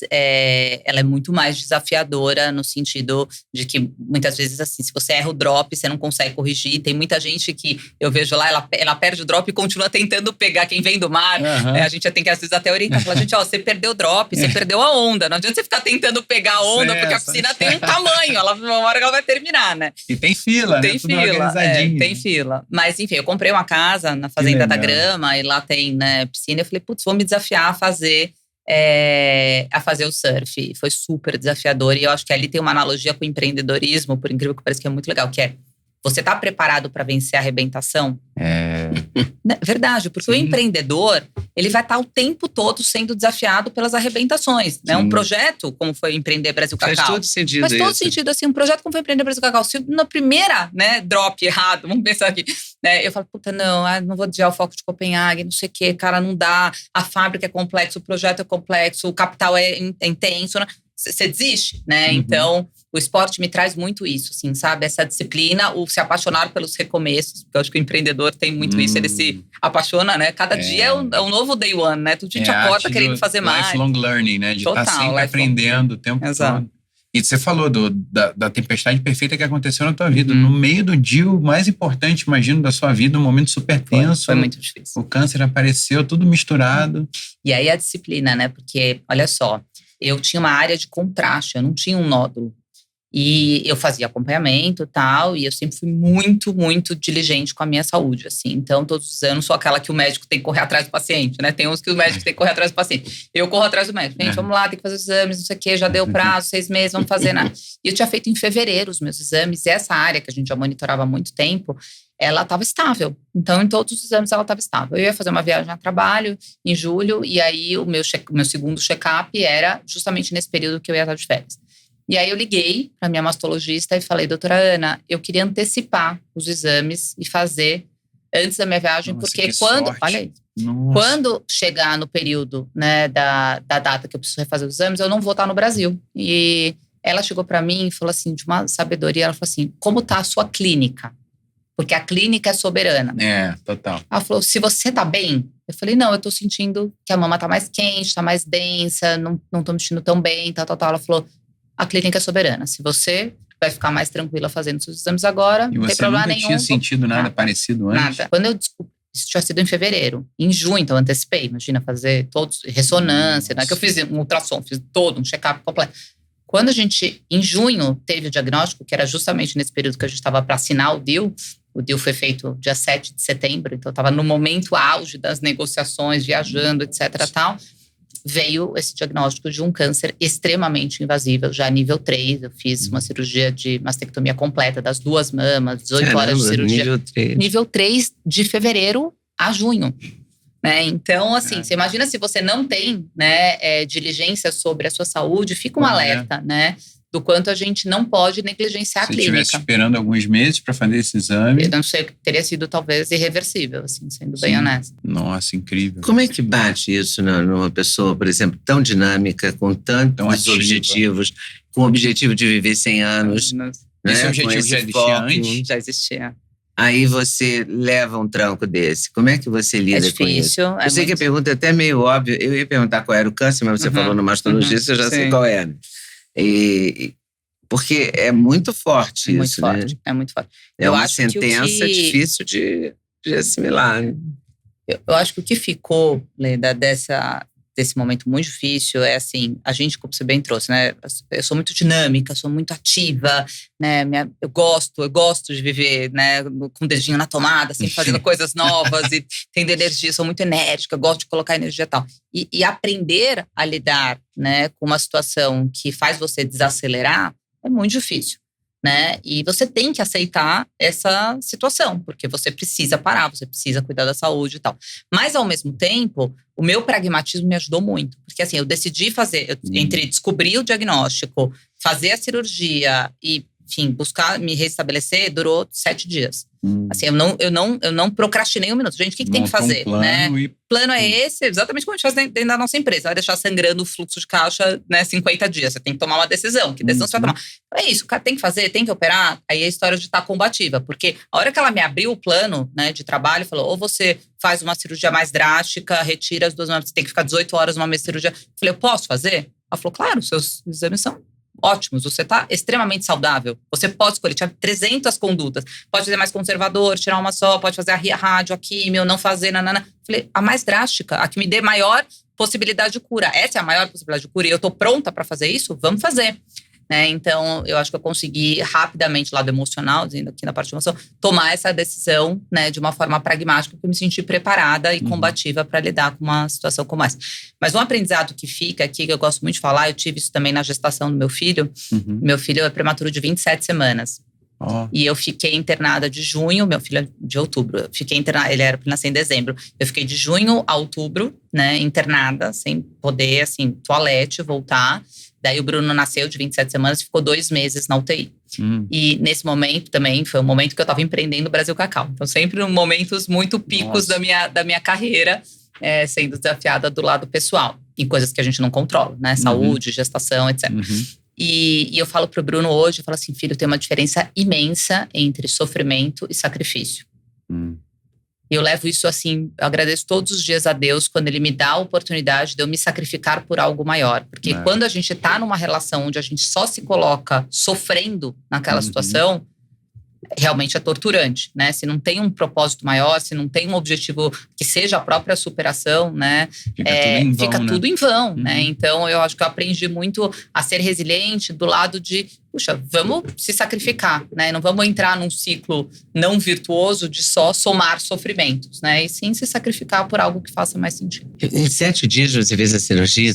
ela é muito mais desafiadora no sentido de que muitas vezes, assim, se você erra o drop, você não consegue corrigir. Tem muita gente que eu vejo lá, ela perde o drop e continua tentando pegar quem vem do mar. A gente tem que às vezes até orientar, falar, gente, você perdeu o drop, você perdeu a onda. Não adianta você ficar tentando pegar a onda, porque a piscina tem um tamanho, uma hora que ela vai terminar, né? E tem fila, tem né? Fila, tem fila. Mas, enfim, eu comprei uma casa na Fazenda da Grama e lá tem, né, piscina. Eu falei, putz, vou me desafiar a fazer o surf. Foi super desafiador. E eu acho que ali tem uma analogia com o empreendedorismo, por incrível que pareça, que é muito legal, que é você tá preparado para vencer a arrebentação? Verdade, porque o empreendedor, ele vai estar o tempo todo sendo desafiado pelas arrebentações, né? Um projeto, como foi Empreender Brasil Cacau. Faz todo sentido. Faz todo sentido, assim, um projeto como foi Empreender Brasil Cacau. Se na primeira, né, drop errado, vamos pensar aqui, né? Eu falo, puta, não vou desviar o foco de Copenhague, não sei o quê, cara, não dá. A fábrica é complexa, o projeto é complexo, o capital é intenso, né? Você desiste, né? Então, o esporte me traz muito isso, assim, sabe? Essa disciplina, o se apaixonar pelos recomeços. Porque eu acho que o empreendedor tem muito isso, ele se apaixona, né? Cada dia é um novo day one, né? Todo dia te acorda querendo fazer mais. Lifelong learning, né? De estar sempre aprendendo o tempo todo. E você falou da tempestade perfeita que aconteceu na tua vida. No meio do dia mais importante, imagino, da sua vida, um momento super tenso. Foi muito difícil. O câncer apareceu, tudo misturado. E aí a disciplina, né? Porque, olha só, eu tinha uma área de contraste, eu não tinha um nódulo. E eu fazia acompanhamento e tal, e eu sempre fui muito, muito diligente com a minha saúde, assim. Então, todos os anos, sou aquela que o médico tem que correr atrás do paciente, né? Tem uns que o médico tem que correr atrás do paciente. Eu corro atrás do médico. Gente, vamos lá, tem que fazer os exames, não sei o quê, já deu prazo, 6 meses, vamos fazer nada. E eu tinha feito em fevereiro os meus exames, e essa área que a gente já monitorava há muito tempo, ela estava estável. Então, em todos os exames, ela estava estável. Eu ia fazer uma viagem a trabalho em julho, e aí o meu segundo check-up era justamente nesse período que eu ia estar de férias. E aí eu liguei para minha mastologista e falei, doutora Ana, eu queria antecipar os exames e fazer antes da minha viagem, porque olha aí, quando chegar no período, né, da data que eu preciso refazer os exames, eu não vou estar no Brasil. E ela chegou para mim e falou assim, de uma sabedoria, ela falou assim, como tá a sua clínica? Porque a clínica é soberana. Total. Ela falou, se você tá bem? Eu falei, não, eu tô sentindo que a mama tá mais quente, tá mais densa, não tô me sentindo tão bem, tal. Ela falou, a clínica é soberana. Se você vai ficar mais tranquila fazendo seus exames agora. E não tem você problema nunca nenhum. tinha sentido nada parecido antes? Nada. Quando eu descobri, isso tinha sido em fevereiro. Em junho, então eu antecipei. Imagina fazer todos, ressonância, né? Que eu fiz um ultrassom, fiz todo um check-up completo. Quando a gente, em junho, teve o diagnóstico, que era justamente nesse período que a gente estava para assinar o deal foi feito dia 7 de setembro, então eu estava no momento auge das negociações, viajando, etc. tal. Veio esse diagnóstico de um câncer extremamente invasivo, já nível 3. Eu fiz uma cirurgia de mastectomia completa das 2 mamas, 18 horas de cirurgia. Nível 3. Nível 3 de fevereiro a junho. Né? Então, assim, você imagina se você não tem, né, diligência sobre a sua saúde, fica um alerta, né? Do quanto a gente não pode negligenciar a clínica. Se estivesse esperando alguns meses para fazer esse exame. Eu não sei, teria sido talvez irreversível, assim, sendo bem honesta. Nossa, incrível. Como é que bate isso numa pessoa, por exemplo, tão dinâmica, com tantos objetivos, com o objetivo de viver 100 anos? Né? Esse objetivo já existia antes? Já existia. Aí você leva um tranco desse. Como é que você lida com isso? Eu sei que a pergunta é até meio óbvia. Eu ia perguntar qual era o câncer, mas você falou no mastologista, eu já sei qual era. Porque é muito forte isso, né? É muito forte. É uma sentença difícil de assimilar. Né? Eu acho que o que ficou, Leda, desse momento muito difícil é assim, a gente, como você bem trouxe, né? Eu sou muito dinâmica, sou muito ativa, né? Eu gosto de viver, né? Com o dedinho na tomada, assim, fazendo coisas novas e tendo energia, sou muito enérgica, gosto de colocar energia e tal. E aprender a lidar, né, com uma situação que faz você desacelerar é muito difícil. Né? E você tem que aceitar essa situação, porque você precisa parar, você precisa cuidar da saúde e tal. Mas, ao mesmo tempo, o meu pragmatismo me ajudou muito. Porque, assim, eu decidi fazer, entre descobrir o diagnóstico, fazer a cirurgia e, enfim, buscar me restabelecer, durou 7 dias. Assim, eu não procrastinei um minuto. Gente, o que tem que fazer? Né? Plano é esse, exatamente como a gente faz dentro da nossa empresa. Vai deixar sangrando o fluxo de caixa, né, 50 dias. Você tem que tomar uma decisão. Que decisão você vai tomar? Então é isso, o cara tem que fazer, tem que operar. Aí é a história de estar combativa. Porque a hora que ela me abriu o plano, né, de trabalho, falou, ou você faz uma cirurgia mais drástica, retira as 2 mamas, você tem que ficar 18 horas numa mesma cirurgia. Eu falei, eu posso fazer? Ela falou, claro, seus exames são ótimos, você está extremamente saudável. Você pode escolher, tinha 300 condutas. Pode fazer mais conservador, tirar uma só, pode fazer a rádio, a químio, não fazer, nanana. Falei, a mais drástica, a que me dê maior possibilidade de cura. Essa é a maior possibilidade de cura e eu estou pronta para fazer isso? Vamos fazer. Né? Então, eu acho que eu consegui rapidamente, lado emocional, dizendo aqui na parte de emoção, tomar essa decisão, né, de uma forma pragmática, porque eu me senti preparada e combativa para lidar com uma situação como essa. Mas um aprendizado que fica aqui, que eu gosto muito de falar, eu tive isso também na gestação do meu filho. Meu filho é prematuro de 27 semanas. E eu fiquei internada de junho, meu filho é de outubro. Eu fiquei internada, ele era para nascer em dezembro. Eu fiquei de junho a outubro, né, internada, sem poder, assim, toalete, voltar. Daí o Bruno nasceu de 27 semanas e ficou 2 meses na UTI. E nesse momento também foi um momento que eu estava empreendendo o Brasil Cacau. Então sempre momentos muito picos da minha carreira, sendo desafiada do lado pessoal. Em coisas que a gente não controla, né? Saúde, gestação, etc. E eu falo pro Bruno hoje, eu falo assim, filho, tem uma diferença imensa entre sofrimento e sacrifício. E eu levo isso assim, eu agradeço todos os dias a Deus quando Ele me dá a oportunidade de eu me sacrificar por algo maior. Porque quando a gente tá numa relação onde a gente só se coloca sofrendo naquela situação, realmente é torturante, né? Se não tem um propósito maior, se não tem um objetivo que seja a própria superação, né? Fica tudo em vão, né? Então, eu acho que eu aprendi muito a ser resiliente do lado de, puxa, vamos se sacrificar, né? Não vamos entrar num ciclo não virtuoso de só somar sofrimentos, né? E sim se sacrificar por algo que faça mais sentido. Em 7 dias você fez a cirurgia?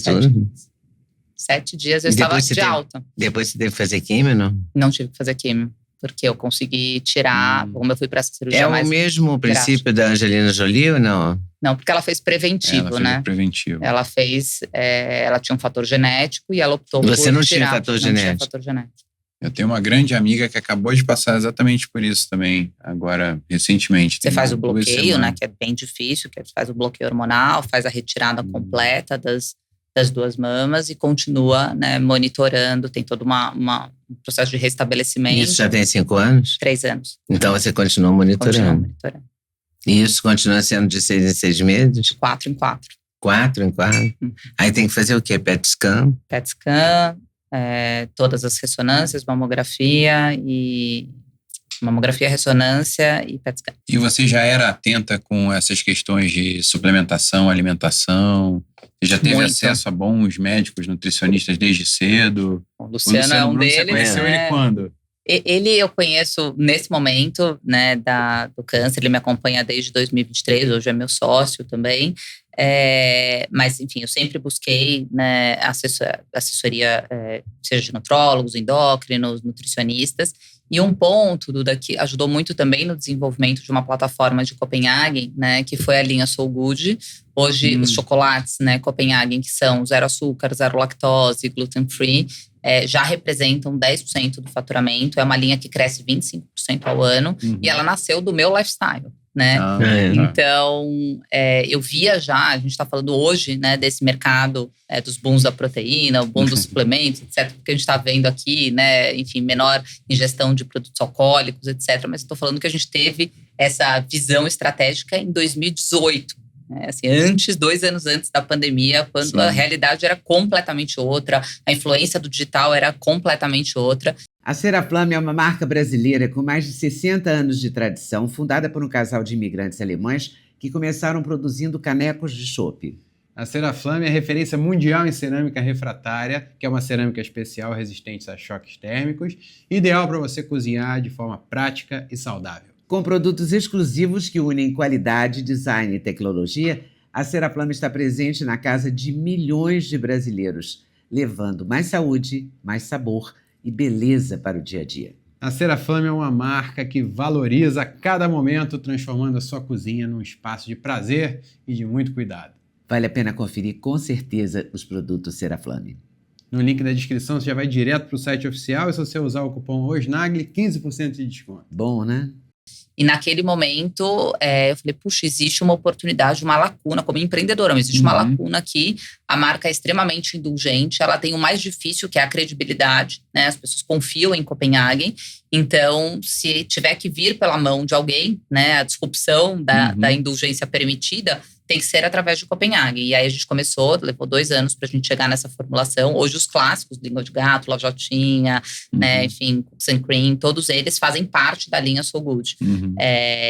7 dias eu estava de alta. Depois você teve que fazer químio, não? Não tive que fazer químio. Porque eu consegui tirar, como eu fui para essa cirurgia mais... É o mesmo princípio da Angelina Jolie ou não? Não, porque ela fez preventivo, né? Preventivo. Ela fez, ela tinha um fator genético e ela optou por tirar. Você não tinha fator genético? Não tinha fator genético. Eu tenho uma grande amiga que acabou de passar exatamente por isso também, agora, recentemente. Você faz o bloqueio, né? Que é bem difícil, que faz o bloqueio hormonal, faz a retirada completa das 2 mamas e continua, né, monitorando, tem todo um processo de restabelecimento. Isso já tem 5 anos? 3 anos. Então você continua monitorando? Continua monitorando. E isso continua sendo de 6 em 6 meses? 4 em 4. 4 em 4? Aí tem que fazer o quê? PET scan? PET scan, todas as ressonâncias, mamografia, ressonância e PET scan. E você já era atenta com essas questões de suplementação, alimentação? Você já teve acesso a bons médicos, nutricionistas desde cedo? O Luciano é um Bruno, deles. Você conheceu ele quando? Ele eu conheço nesse momento, né, do câncer. Ele me acompanha desde 2023, hoje é meu sócio também. Mas, enfim, eu sempre busquei, né, assessoria, seja de nutrólogos, endócrinos, nutricionistas. E um ponto, Duda, que ajudou muito também no desenvolvimento de uma plataforma de Copenhagen, né, que foi a linha So Good. Hoje, os chocolates, né, Copenhagen, que são 0 açúcar, 0 lactose, gluten free, já representam 10% do faturamento. É uma linha que cresce 25% ao ano. E ela nasceu do meu lifestyle, né? Então, eu via já, a gente está falando hoje, né, desse mercado dos booms da proteína, o boom dos suplementos, etc. Que a gente está vendo aqui, né? Enfim, menor ingestão de produtos alcoólicos, etc. Mas estou falando que a gente teve essa visão estratégica em 2018. Assim, 2 anos antes da pandemia, quando a realidade era completamente outra, a influência do digital era completamente outra. A Seraflame é uma marca brasileira com mais de 60 anos de tradição, fundada por um casal de imigrantes alemães que começaram produzindo canecos de chopp. A Seraflame é referência mundial em cerâmica refratária, que é uma cerâmica especial resistente a choques térmicos, ideal para você cozinhar de forma prática e saudável. Com produtos exclusivos que unem qualidade, design e tecnologia, a Seraflame está presente na casa de milhões de brasileiros, levando mais saúde, mais sabor e beleza para o dia a dia. A Seraflame é uma marca que valoriza cada momento, transformando a sua cozinha num espaço de prazer e de muito cuidado. Vale a pena conferir com certeza os produtos Seraflame. No link da descrição você já vai direto para o site oficial e se você usar o cupom OSNAGLE, 15% de desconto. Bom, né? E naquele momento, eu falei, puxa, existe uma oportunidade, uma lacuna, como empreendedora, mas existe uma lacuna aqui. A marca é extremamente indulgente, ela tem o mais difícil, que é a credibilidade, né? As pessoas confiam em Copenhagen. Então, se tiver que vir pela mão de alguém, né, a disrupção da indulgência permitida, tem que ser através de Copenhagen. E aí a gente começou, levou 2 anos para a gente chegar nessa formulação. Hoje os clássicos, língua de gato, lavojotinha, né, enfim, cookies and cream, todos eles fazem parte da linha So Good.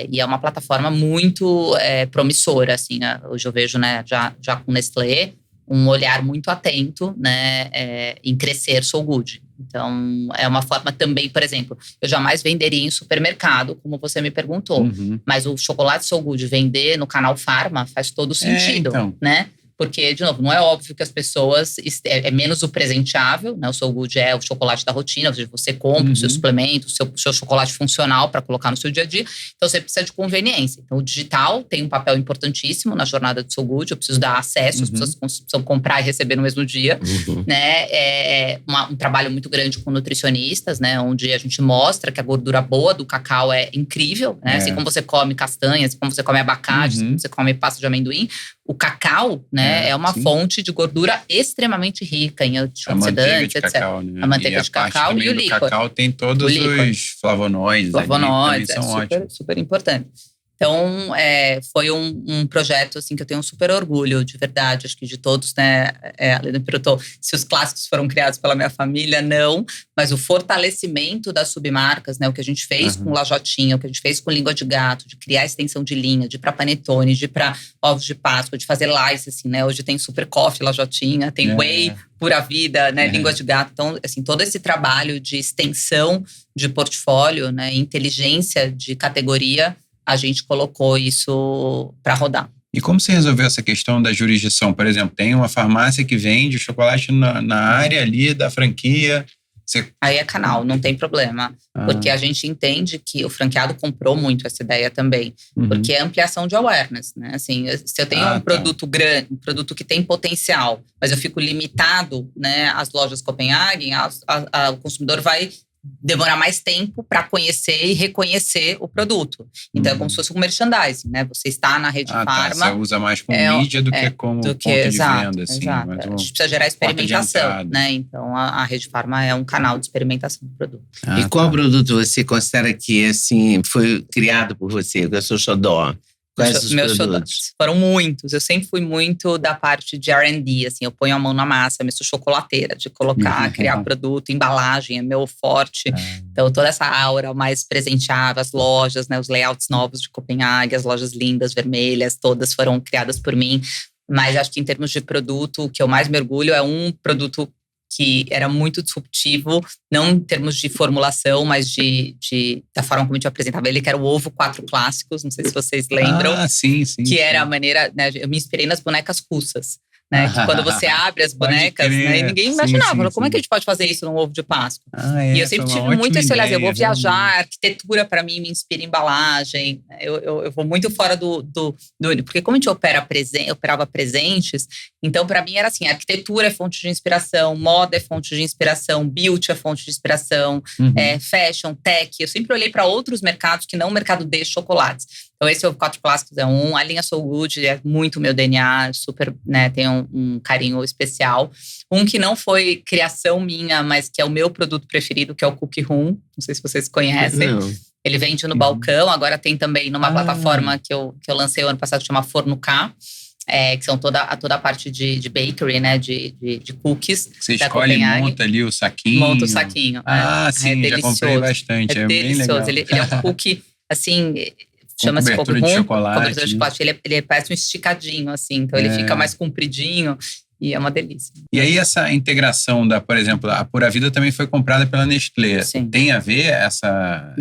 E é uma plataforma muito promissora, assim, né? Hoje eu vejo, né, já com Nestlé, um olhar muito atento, né, em crescer So Good. Então, é uma forma também, por exemplo, eu jamais venderia em supermercado, como você me perguntou. Mas o chocolate So Good vender no canal Farma faz todo sentido, né? Porque, de novo, não é óbvio que as pessoas… É menos o presenteável, né? O So Good é o chocolate da rotina, ou seja, você compra o seu suplemento, o seu chocolate funcional para colocar no seu dia a dia. Então, você precisa de conveniência. Então, o digital tem um papel importantíssimo na jornada do So Good. Eu preciso dar acesso, as pessoas precisam comprar e receber no mesmo dia. Né? É um trabalho muito grande com nutricionistas, né? Onde a gente mostra que a gordura boa do cacau é incrível. Né? Assim como você come castanhas, assim como você come abacate, assim como você come pasta de amendoim. O cacau, né, é uma fonte de gordura extremamente rica em antioxidantes, etc. Cacau, né? A manteiga de cacau e o líquor. O cacau tem todos os flavonoides. Flavonoides, são ótimos. Super importante. Então, foi um projeto assim, que eu tenho um super orgulho, de verdade. Acho que de todos, né? A Leda me perguntou se os clássicos foram criados pela minha família. Não. Mas o fortalecimento das submarcas, né? O que a gente fez com Lajotinha, o que a gente fez com Língua de Gato, de criar extensão de linha, de ir para Panetone, de ir para Ovos de Páscoa, de fazer lice, assim, né? Hoje tem Super Coffee, Lajotinha, tem Whey, Pura Vida, né? Língua de Gato. Então, assim, todo esse trabalho de extensão de portfólio, né? Inteligência de categoria, a gente colocou isso para rodar. E como você resolveu essa questão da jurisdição? Por exemplo, tem uma farmácia que vende chocolate na área ali da franquia. Aí é canal, não tem problema. Porque a gente entende que o franqueado comprou muito essa ideia também. Porque é ampliação de awareness, né? Assim, se eu tenho um produto grande, um produto que tem potencial, mas eu fico limitado, né, às lojas Copenhagen, o consumidor vai demorar mais tempo para conhecer e reconhecer o produto. Então, é como se fosse um merchandising, né? Você está na rede Farma… Você usa mais como mídia do que como ponto de venda, assim. Exato. A gente precisa gerar experimentação, né? Então, a rede Farma é um canal de experimentação do produto. E qual produto você considera que, assim, foi criado por você, que é o seu xodó? Quais os meus produtos? xodós. Foram muitos. Eu sempre fui muito da parte de R&D, assim. Eu ponho a mão na massa, eu sou chocolateira. De colocar, criar produto, embalagem é meu forte. Então, toda essa aura mais presenteável, as lojas, né? Os layouts novos de Copenhague, as lojas lindas, vermelhas, todas foram criadas por mim. Mas acho que em termos de produto, o que eu mais mergulho é um produto que era muito disruptivo, não em termos de formulação, mas da forma como a gente apresentava ele, que era o ovo 4 clássicos, não sei se vocês lembram. Sim. Que era a maneira, né, eu me inspirei nas bonecas russas. Né, que quando você abre as bonecas, né, e ninguém imaginava, como é que a gente pode fazer isso num ovo de Páscoa? E eu sempre tive muito esse olhar, eu vou viajar, a arquitetura para mim me inspira em embalagem, eu vou muito fora do porque como a gente operava presentes, então para mim era assim, arquitetura é fonte de inspiração, moda é fonte de inspiração, beauty é fonte de inspiração, fashion, tech, eu sempre olhei para outros mercados que não o mercado de chocolates. Então, esse ovo 4 clássicos é um. A linha So Good é muito meu DNA, super, né, tem um carinho especial. Um que não foi criação minha, mas que é o meu produto preferido, que é o Cookie Room. Não sei se vocês conhecem. Não. Ele vende no balcão, agora tem também numa plataforma que eu lancei o ano passado, que chama Forno K. Que são toda a parte de bakery, né, de cookies. Você escolhe e monta ali o saquinho. Monta o saquinho. Sim, já comprei bastante. É bem delicioso. legal. Ele é um cookie, assim... Chama-se cobertura de chocolate. Cobertura de chocolate. Ele parece um esticadinho, assim. Então, ele fica mais compridinho e é uma delícia. E aí, essa integração por exemplo, a Pura Vida também foi comprada pela Nestlé. Sim. Tem a ver essa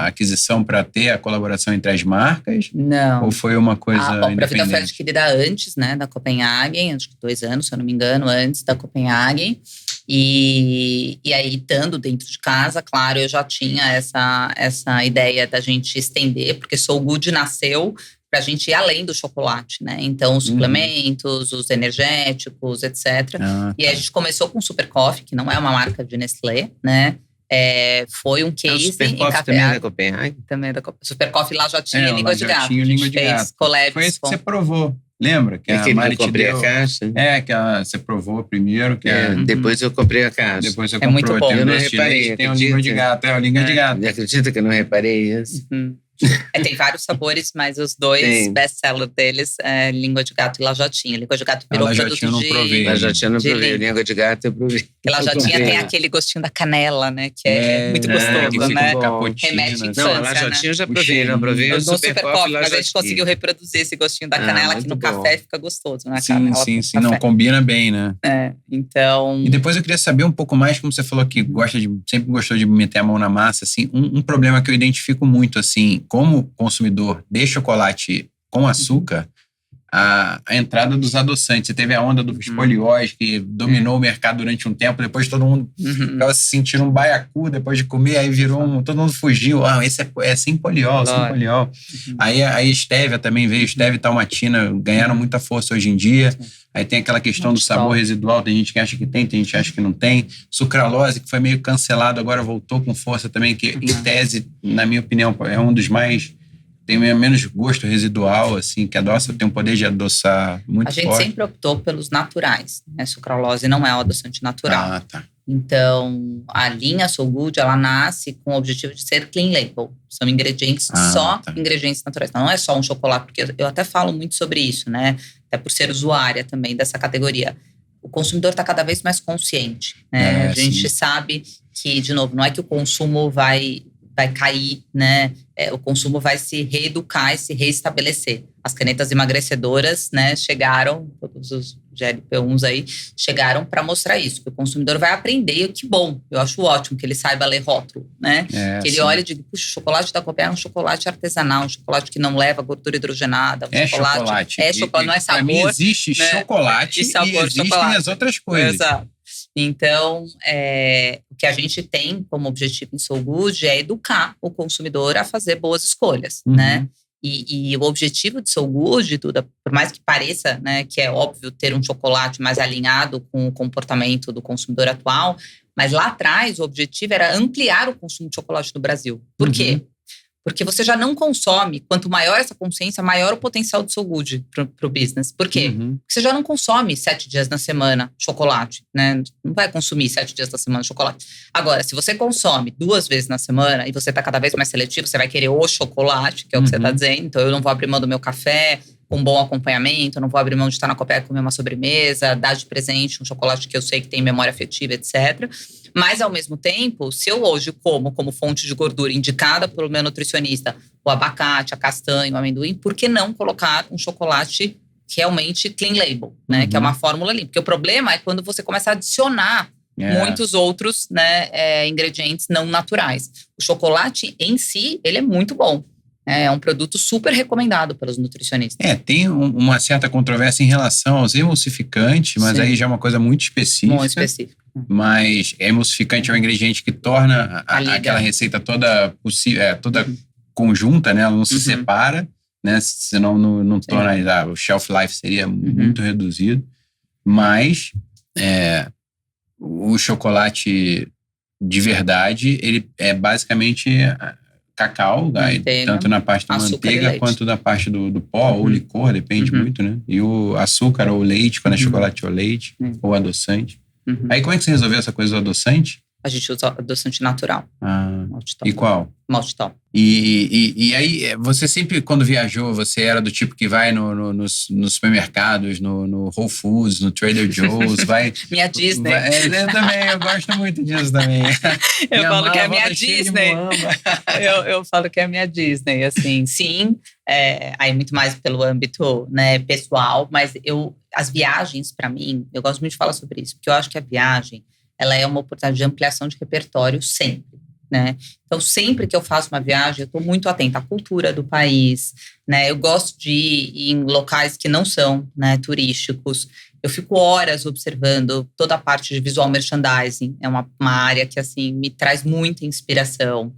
aquisição para ter a colaboração entre as marcas? Não. Ou foi uma coisa independente? A Pura Vida foi adquirida antes, né, da Copenhagen. Acho que 2 anos, se eu não me engano, antes da Copenhagen. E aí, estando dentro de casa, claro, eu já tinha essa ideia da gente estender, porque So Good nasceu para a gente ir além do chocolate, né? Então, os suplementos, os energéticos, etc. E aí, a gente começou com o Super Coffee, que não é uma marca de Nestlé, né? Foi um case. O Super Coffee também é da Copenhague? Também é da Copenhague. Super Coffee lá já tinha língua de gato. Tinha língua de gato. Foi esse que você provou. Lembra? Que a Mari te deu a caixa? Que você provou primeiro. Depois eu comprei a caixa. Depois você comprou. Muito bom. Eu não reparei. Tem uma língua de gato. É a língua de gato. Acredita que eu não reparei isso? Tem vários sabores, mas os 2 best-sellers deles é língua de gato e lajotinha. Língua de gato virou produto de... Lajotinha eu não provei. Língua de gato eu provei. Porque lajotinha tem aquele gostinho da canela, né? Que é muito gostoso, né? Remete à infância, não, a lajotinha eu já provei. Não provei o Super Coffee, mas a gente conseguiu reproduzir esse gostinho da canela, que no café fica gostoso, né? Sim. Não, combina bem, né? Então... E depois eu queria saber um pouco mais, como você falou que sempre gostou de meter a mão na massa, assim, um problema que eu identifico muito, assim, como consumidor de chocolate com açúcar, a entrada dos adoçantes. Você teve a onda do espoliose que dominou o mercado durante um tempo, depois todo mundo ficava se sentindo um baiacu depois de comer, aí virou todo mundo fugiu, esse é sem poliol, sem poliol. Aí a Stevia também veio, Stevia e Dalmatina ganharam muita força hoje em dia. Aí tem aquela questão do sabor residual, tem gente que acha que tem gente que acha que não tem. Sucralose, que foi meio cancelado, agora voltou com força também, que em tese, na minha opinião, é um dos mais... tem menos gosto residual, assim, que adoça, tem um poder de adoçar muito forte. A gente sempre optou pelos naturais, né? Sucralose não é um adoçante natural. Tá. Então, a linha So Good, ela nasce com o objetivo de ser clean label. São ingredientes, ingredientes naturais. Não é só um chocolate, porque eu até falo muito sobre isso, né? Até por ser usuária também dessa categoria. O consumidor está cada vez mais consciente, né? A gente sabe que, de novo, não é que o consumo vai cair, né? O consumo vai se reeducar e se reestabelecer. As canetas emagrecedoras, né, chegaram, todos os GLP-1s aí, chegaram para mostrar isso, que o consumidor vai aprender, e que bom, eu acho ótimo que ele saiba ler rótulo, né? Que ele olhe e diga, puxa, o chocolate da Copenhagen é um chocolate artesanal, um chocolate que não leva gordura hidrogenada. Chocolate. É chocolate, não é sabor. Para mim existe chocolate e existem as outras coisas. Exato. Então, o que a gente tem como objetivo em So Good é educar o consumidor a fazer boas escolhas, né? E o objetivo de So Good, Duda, por mais que pareça, né, que é óbvio ter um chocolate mais alinhado com o comportamento do consumidor atual, mas lá atrás o objetivo era ampliar o consumo de chocolate no Brasil. Por quê? Porque você já não consome. Quanto maior essa consciência, maior o potencial do seu good pro business. Por quê? Porque você já não consome 7 dias na semana chocolate, né? Não vai consumir 7 dias na semana chocolate. Agora, se você consome 2 vezes na semana e você tá cada vez mais seletivo, você vai querer o chocolate, que é o que você tá dizendo. Então, eu não vou abrir mão do meu café com bom acompanhamento, eu não vou abrir mão de estar na Copenhague e comer uma sobremesa, dar de presente um chocolate que eu sei que tem memória afetiva, etc. Mas, ao mesmo tempo, se eu hoje como fonte de gordura indicada pelo meu nutricionista, o abacate, a castanha, o amendoim, por que não colocar um chocolate realmente clean label, né? Que é uma fórmula limpa. Porque o problema é quando você começa a adicionar muitos outros, né, ingredientes não naturais. O chocolate em si, ele é muito bom. É um produto super recomendado pelos nutricionistas. Tem uma certa controvérsia em relação aos emulsificantes, mas aí já é uma coisa muito específica. Muito específica. Mas emulsificante é um ingrediente que torna aquela receita toda possível, toda conjunta, né? Ela não se separa, né? Senão não torna, o shelf life seria muito reduzido. Mas o chocolate de verdade, ele é basicamente cacau, tanto na parte da manteiga quanto na parte do pó ou licor, depende muito, né? E o açúcar ou leite, quando é chocolate ou leite, ou adoçante. Aí como é que você resolveu essa coisa do adoçante? A gente usa adoçante natural. E qual? Maltitol. E aí, você sempre, quando viajou, você era do tipo que vai nos supermercados, no Whole Foods, no Trader Joe's, vai... Minha Disney. Eu também, eu gosto muito disso também. Eu falo que é a minha Disney. Eu falo que é a minha Disney, assim, sim. Aí muito mais pelo âmbito, né, pessoal, mas as viagens, para mim, eu gosto muito de falar sobre isso, porque eu acho que a viagem, ela é uma oportunidade de ampliação de repertório sempre, né? Então, sempre que eu faço uma viagem, eu estou muito atenta à cultura do país, né? Eu gosto de ir em locais que não são, né, turísticos. Eu fico horas observando toda a parte de visual merchandising. É uma área que, assim, me traz muita inspiração.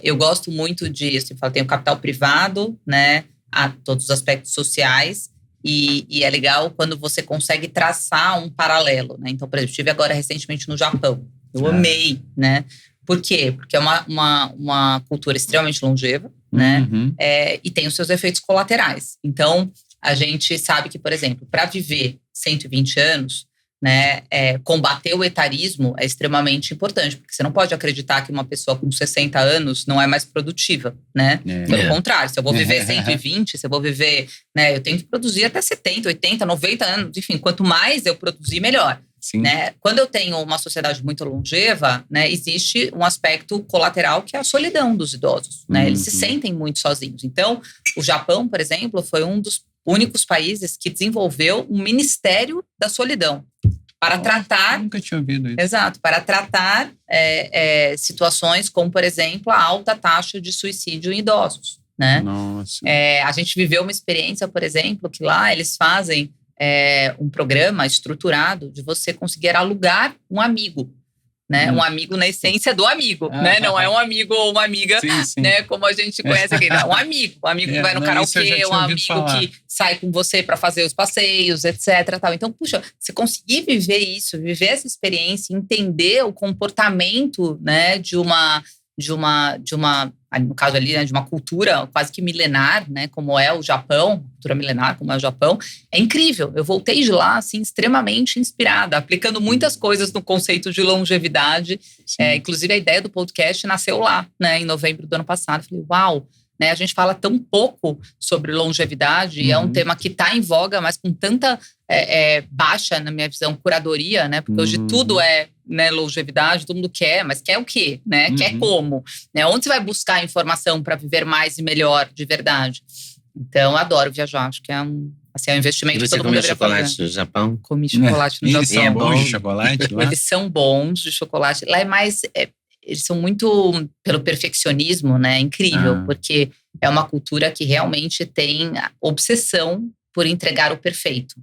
Eu gosto muito disso. Eu tenho capital privado, né? A todos os aspectos sociais. E é legal quando você consegue traçar um paralelo, né? Então, por exemplo, estive agora recentemente no Japão. Eu amei, né? Por quê? Porque é uma cultura extremamente longeva, né? E tem os seus efeitos colaterais. Então, a gente sabe que, por exemplo, para viver 120 anos, né, combater o etarismo é extremamente importante, porque você não pode acreditar que uma pessoa com 60 anos não é mais produtiva, né? Pelo contrário, se eu vou viver 120, se eu vou viver, né, eu tenho que produzir até 70, 80, 90 anos, enfim, quanto mais eu produzir, melhor. Né? Quando eu tenho uma sociedade muito longeva, né, existe um aspecto colateral que é a solidão dos idosos, né? Eles se sentem muito sozinhos. Então, o Japão, por exemplo, foi um dos únicos países que desenvolveu um Ministério da Solidão para tratar... Nunca tinha ouvido isso. Exato, para tratar situações como, por exemplo, a alta taxa de suicídio em idosos, né? Nossa. A gente viveu uma experiência, por exemplo, que lá eles fazem um programa estruturado de você conseguir alugar um amigo, né? Um amigo na essência do amigo, né? Não é um amigo ou uma amiga, sim. Né? Como a gente conhece aqui. Não, um amigo que vai no karaokê, um amigo que sai com você para fazer os passeios, etc. Tal. Então, puxa, você conseguir viver isso, viver essa experiência, entender o comportamento, né, de uma no caso ali, né, de uma cultura quase que milenar, né, como é o Japão, cultura milenar como é o Japão, é incrível. Eu voltei de lá, assim, extremamente inspirada, aplicando muitas coisas no conceito de longevidade. Inclusive, a ideia do podcast nasceu lá, né, em novembro do ano passado. Eu falei, uau, né, a gente fala tão pouco sobre longevidade e é um tema que está em voga, mas com tanta baixa, na minha visão, curadoria, né? Porque hoje tudo é, né, longevidade, todo mundo quer, mas quer o quê? Né? Quer como? Né? Onde você vai buscar informação para viver mais e melhor de verdade? Então, eu adoro viajar, acho que é um investimento que todo mundo deveria fazer. Você comeu chocolate no Japão? Comi chocolate no Japão. Eles são bons de chocolate lá? Eles são bons de chocolate. Lá é mais... eles são muito pelo perfeccionismo, né? Incrível, porque é uma cultura que realmente tem obsessão por entregar o perfeito.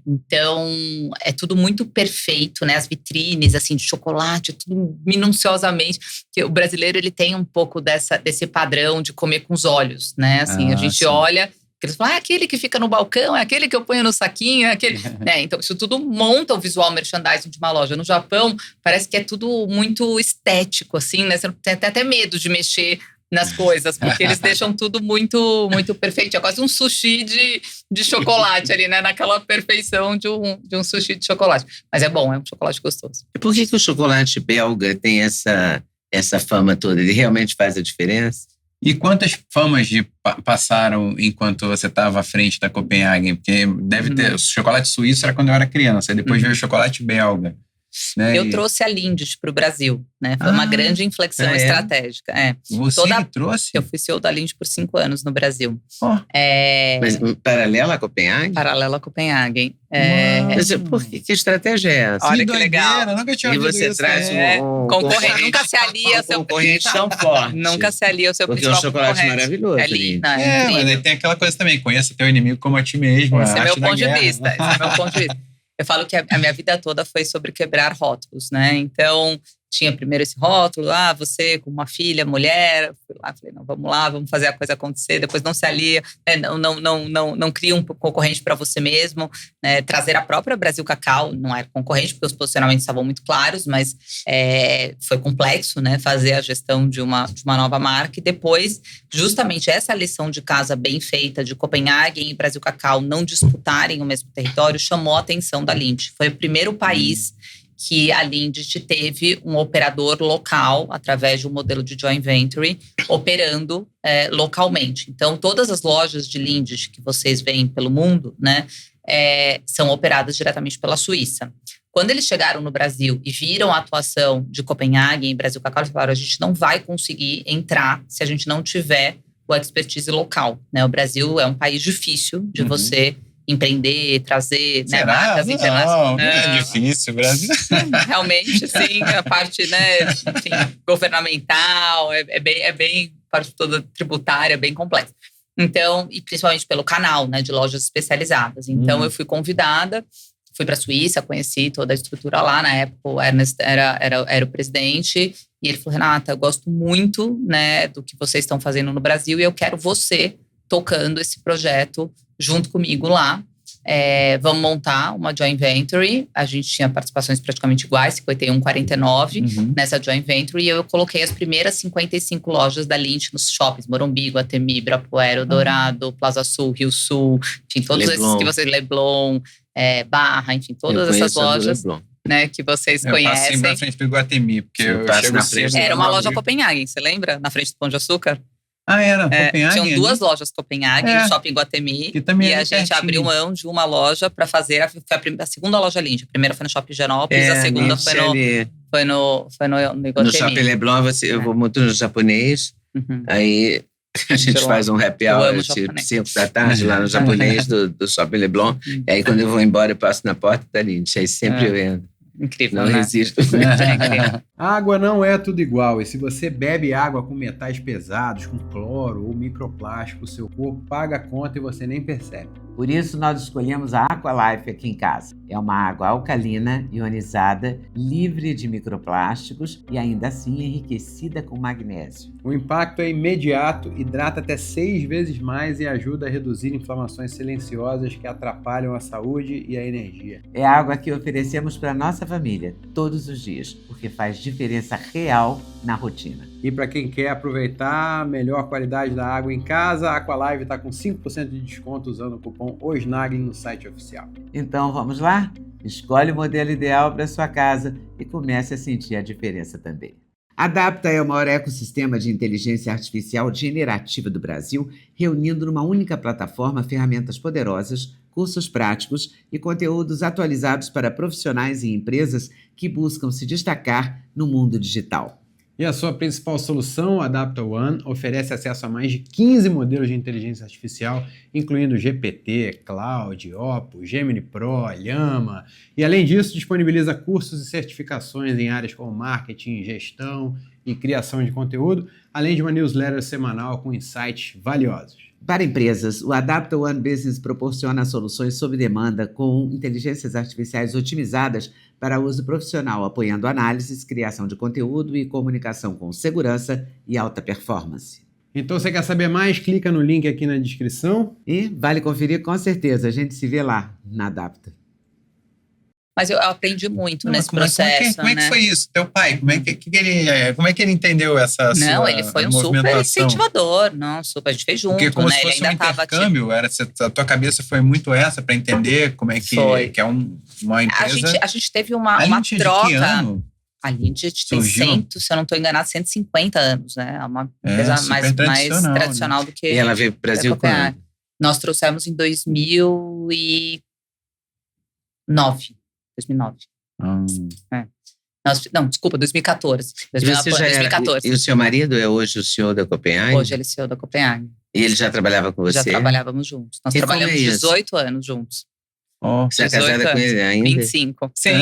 Então, é tudo muito perfeito, né? As vitrines, assim, de chocolate, tudo minuciosamente. Que o brasileiro, ele tem um pouco desse padrão de comer com os olhos, né? Assim, a gente olha Porque eles falam, é aquele que fica no balcão, é aquele que eu ponho no saquinho, é aquele… né? Então, isso tudo monta o visual merchandising de uma loja. No Japão, parece que é tudo muito estético, assim, né? Você tem até medo de mexer nas coisas, porque eles deixam tudo muito, muito perfeito. É quase um sushi de chocolate ali, né? Naquela perfeição de um sushi de chocolate. Mas é bom, é um chocolate gostoso. E por que o chocolate belga tem essa fama toda? Ele realmente faz a diferença? E quantas famas passaram enquanto você estava à frente da Copenhagen? Porque deve ter… O chocolate suíço era quando eu era criança, aí depois veio o chocolate belga. Né? Eu trouxe a Lindt para o Brasil, né? Foi uma grande inflexão estratégica. Você que trouxe? Eu fui CEO da Lindt por 5 anos no Brasil. Mas paralela a Copenhagen? Paralela a Copenhagen. Mas por que estratégia é essa? Olha que legal. Eu nunca tinha E ouvido você isso, traz um concorrente. Nunca se alia ao seu concorrente tão forte. Nunca se alia ao seu porque principal é um chocolate concorrente. maravilhoso. Mas aí tem aquela coisa também, conheça teu inimigo como a ti mesmo. Esse é meu ponto de vista. Esse é meu ponto de vista. Eu falo que a minha vida toda foi sobre quebrar rótulos, né? Então, tinha primeiro esse rótulo, você com uma filha, mulher, fui lá, falei, não, vamos lá, vamos fazer a coisa acontecer, depois não se alia, né? não cria um concorrente para você mesmo, né? Trazer a própria Brasil Cacau, não era concorrente, porque os posicionamentos estavam muito claros, mas foi complexo, né? Fazer a gestão de uma nova marca, e depois, justamente essa lição de casa bem feita de Copenhagen e Brasil Cacau não disputarem o mesmo território, chamou a atenção da Lindt. Foi o primeiro país que a Lindt teve um operador local, através de um modelo de joint venture, operando localmente. Então, todas as lojas de Lindt que vocês veem pelo mundo, né, são operadas diretamente pela Suíça. Quando eles chegaram no Brasil e viram a atuação de Copenhagen e Brasil Cacau, eles falaram, a gente não vai conseguir entrar se a gente não tiver o expertise local, né? O Brasil é um país difícil de você empreender, trazer, né, marcas internacionais. Não é difícil, Brasil. Realmente, sim, a parte, né, enfim, governamental, é bem, parte toda tributária, bem complexa. Então, e principalmente pelo canal, né, de lojas especializadas. Então, eu fui convidada, fui para a Suíça, conheci toda a estrutura lá. Na época, o Ernest era o presidente, e ele falou, Renata, eu gosto muito, né, do que vocês estão fazendo no Brasil, e eu quero você tocando esse projeto junto comigo lá. Vamos montar uma joint venture. A gente tinha participações praticamente iguais, 51-49 nessa joint venture, e eu coloquei as primeiras 55 lojas da Lindt nos shoppings, Morumbi, Guatemi, Ibirapuera, Dourado, Plaza Sul, Rio Sul, enfim, todos esses que vocês, Leblon, Barra, enfim, todas essas lojas, né, que vocês conhecem. Eu passei na frente do Guatemi, porque eu chego na frente. Era uma loja Copenhagen, você lembra? Na frente do Pão de Açúcar. Era Copenhagen? Tinham 2 lojas Copenhagen, Shopping Guatemi, e a gente abriu mão de uma loja para fazer a segunda loja Lindt. A primeira foi no Shopping Higienópolis, a segunda foi no Guatemi. No Shopping Leblon, eu vou muito no japonês, aí a gente faz um happy hour, tipo 5 da tarde, lá no japonês do Shopping Leblon, e aí quando eu vou embora, eu passo na porta da Lindt, aí sempre eu entro. Incrível, não né? resisto. Água não é tudo igual, e se você bebe água com metais pesados, com cloro ou microplástico, seu corpo paga a conta e você nem percebe. Por isso, nós escolhemos a Aqualife aqui em casa. É uma água alcalina, ionizada, livre de microplásticos e ainda assim enriquecida com magnésio. O impacto é imediato, hidrata até 6 vezes mais e ajuda a reduzir inflamações silenciosas que atrapalham a saúde e a energia. É a água que oferecemos para nossa família todos os dias, porque faz diferença real na rotina. E para quem quer aproveitar a melhor qualidade da água em casa, a Aqualive está com 5% de desconto usando o cupom OSNAGEN no site oficial. Então vamos lá? Escolhe o modelo ideal para sua casa e comece a sentir a diferença também. A Adapta é o maior ecossistema de inteligência artificial generativa do Brasil, reunindo numa única plataforma ferramentas poderosas, cursos práticos e conteúdos atualizados para profissionais e empresas que buscam se destacar no mundo digital. E a sua principal solução, a Adapta One, oferece acesso a mais de 15 modelos de inteligência artificial, incluindo GPT, Cloud, Opus, Gemini Pro, Llama. E além disso, disponibiliza cursos e certificações em áreas como marketing, gestão e criação de conteúdo, além de uma newsletter semanal com insights valiosos. Para empresas, o Adapta One Business proporciona soluções sob demanda com inteligências artificiais otimizadas para uso profissional, apoiando análises, criação de conteúdo e comunicação com segurança e alta performance. Então, você quer saber mais? Clica no link aqui na descrição. E vale conferir com certeza. A gente se vê lá na Adapta. Mas eu aprendi muito nesse Como processo, é que foi isso? Teu pai, como é que ele entendeu essa Não, sua ele foi um super movimentação? incentivador. Não, super, a gente fez junto, Porque como né? se Ele fosse ainda um tava intercâmbio, a tua cabeça foi muito essa para entender como é que, Foi. que é uma empresa. A gente teve uma Lindt, troca. de que ano? A Lindt tem Surgiu? se eu não estou enganado, 150 anos, né? É uma empresa super mais tradicional, tradicional do que E ela veio pro Brasil a Copenhague. quando? Nós trouxemos em 2009. 2009. Não, desculpa, 2014. E você já era, 2014. e o seu marido é hoje o CEO da Copenhague? Hoje ele é CEO da Copenhague. E ele já trabalhava com você? Já trabalhávamos juntos. Nós E como trabalhamos é isso? 18 anos juntos. Você é 18 casada com anos. ele ainda? 25. Sim.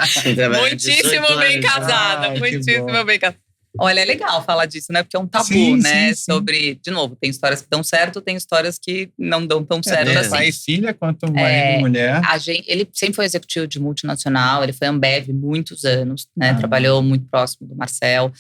Você trabalha 18 Muitíssimo bem anos. casada. que Muitíssimo bom. bem casada. Olha, é legal falar disso, né? Porque é um tabu, Sim, né? sim. Sobre, de novo, tem histórias que dão certo, tem histórias que não dão tão certo Tanto assim. pai e filha, quanto marido e mulher. Ele sempre foi executivo de multinacional, ele foi Ambev muitos anos, né? Trabalhou muito próximo do Marcel.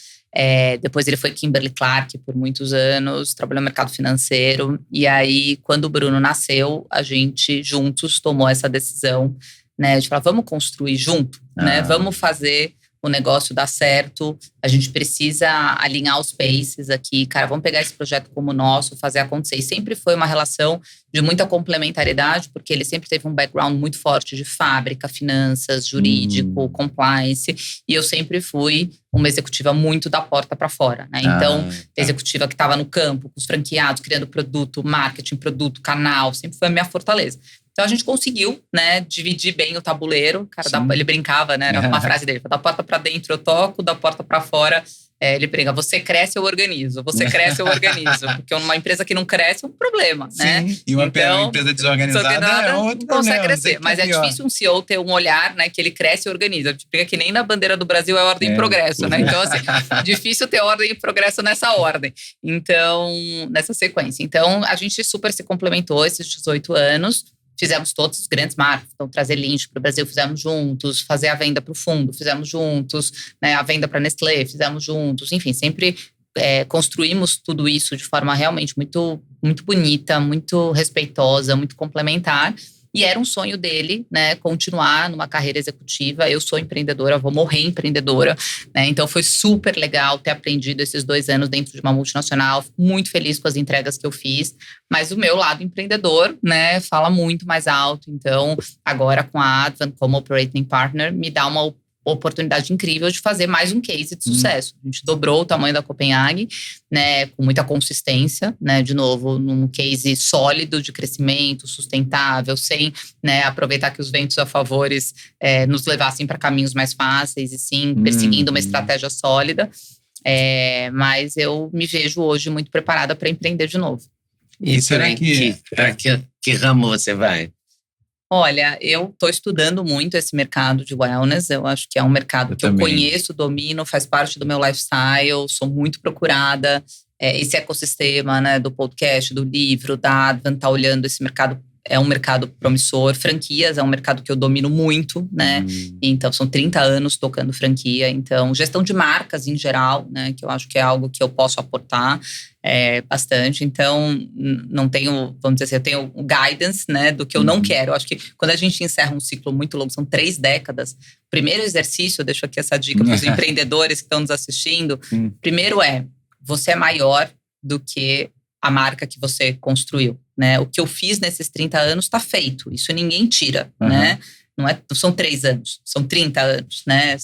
Depois ele foi Kimberly-Clark por muitos anos, trabalhou no mercado financeiro. E aí, quando o Bruno nasceu, a gente juntos tomou essa decisão, né? De falar, vamos construir junto, né? Vamos fazer o negócio dar certo, a gente precisa alinhar os paces aqui, cara, vamos pegar esse projeto como nosso, fazer acontecer. E sempre foi uma relação de muita complementariedade, porque ele sempre teve um background muito forte de fábrica, finanças, jurídico, compliance, e eu sempre fui uma executiva muito da porta para fora, né? Então, executiva que estava no campo, com os franqueados, criando produto, marketing, produto, canal, sempre foi a minha fortaleza. Então, a gente conseguiu, né, dividir bem o tabuleiro. Cara, ele brincava, né? Era uma frase dele. Da porta para dentro eu toco, da porta para fora ele brinca. Você cresce, eu organizo. Você cresce, eu organizo. Porque uma empresa que não cresce é um problema, né? Sim, e uma empresa desorganizada é outro não consegue problema, crescer. Mas é difícil um CEO ter um olhar, né, que ele cresce e organiza. Fica que nem na bandeira do Brasil é ordem e progresso, né? Então, assim, difícil ter ordem e progresso nessa ordem. Então, nessa sequência. Então, a gente super se complementou esses 18 anos. Fizemos todos os grandes marcos. Então, trazer Lindt para o Brasil, fizemos juntos. Fazer a venda para o fundo, fizemos juntos. Né? A venda para a Nestlé, fizemos juntos. Enfim, sempre construímos tudo isso de forma realmente muito, muito bonita, muito respeitosa, muito complementar. E era um sonho dele, né, continuar numa carreira executiva. Eu sou empreendedora, vou morrer empreendedora, né? Então foi super legal ter aprendido esses 2 anos dentro de uma multinacional. Fico muito feliz com as entregas que eu fiz. Mas o meu lado empreendedor, né, fala muito mais alto. Então, agora com a Advent como Operating Partner, me dá uma oportunidade incrível de fazer mais um case de sucesso. A gente dobrou o tamanho da Copenhague, né, com muita consistência, né, de novo, num case sólido de crescimento, sustentável, sem, né, aproveitar que os ventos a favores nos levassem para caminhos mais fáceis e sim, perseguindo uma estratégia sólida. Mas eu me vejo hoje muito preparada para empreender de novo. E será que ramo você vai? Olha, eu estou estudando muito esse mercado de wellness. Eu acho que é um mercado que eu conheço, domino, faz parte do meu lifestyle, sou muito procurada. Esse ecossistema, né, do podcast, do livro, da Advent, tá olhando esse mercado. É um mercado promissor. Franquias é um mercado que eu domino muito, né? Então, são 30 anos tocando franquia. Então, gestão de marcas em geral, né? Que eu acho que é algo que eu posso aportar bastante. Então, não tenho, vamos dizer assim, eu tenho guidance, né? Do que eu não quero. Eu acho que quando a gente encerra um ciclo muito longo, são 3 décadas. Primeiro exercício, eu deixo aqui essa dica para os empreendedores que estão nos assistindo. Primeiro você é maior do que a marca que você construiu, né? O que eu fiz nesses 30 anos está feito. Isso ninguém não são 3 anos, são 30 anos, né?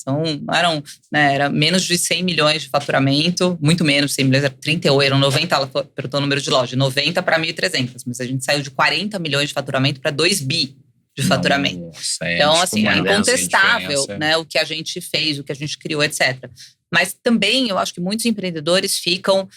Era menos de 100 milhões de faturamento, muito menos de 100 milhões, era 38, eram 90, ela perguntou o número de loja, 90 para 1.300, mas a gente saiu de 40 milhões de faturamento para 2 bi de faturamento. Nossa, então, assim, é incontestável, né? O que a gente fez, o que a gente criou, etc. Mas também eu acho que muitos empreendedores ficam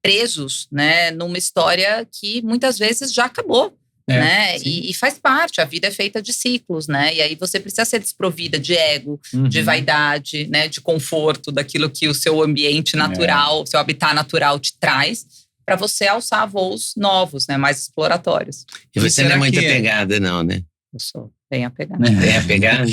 presos, né, numa história que muitas vezes já acabou. Né? E faz parte, a vida é feita de ciclos, né? E aí você precisa ser desprovida de ego, de vaidade, né? De conforto, daquilo que o seu ambiente natural, o seu habitat natural te traz, para você alçar voos novos, né? Mais exploratórios. E você não é muito apegada, não, né? Eu sou bem apegada. Bem apegado.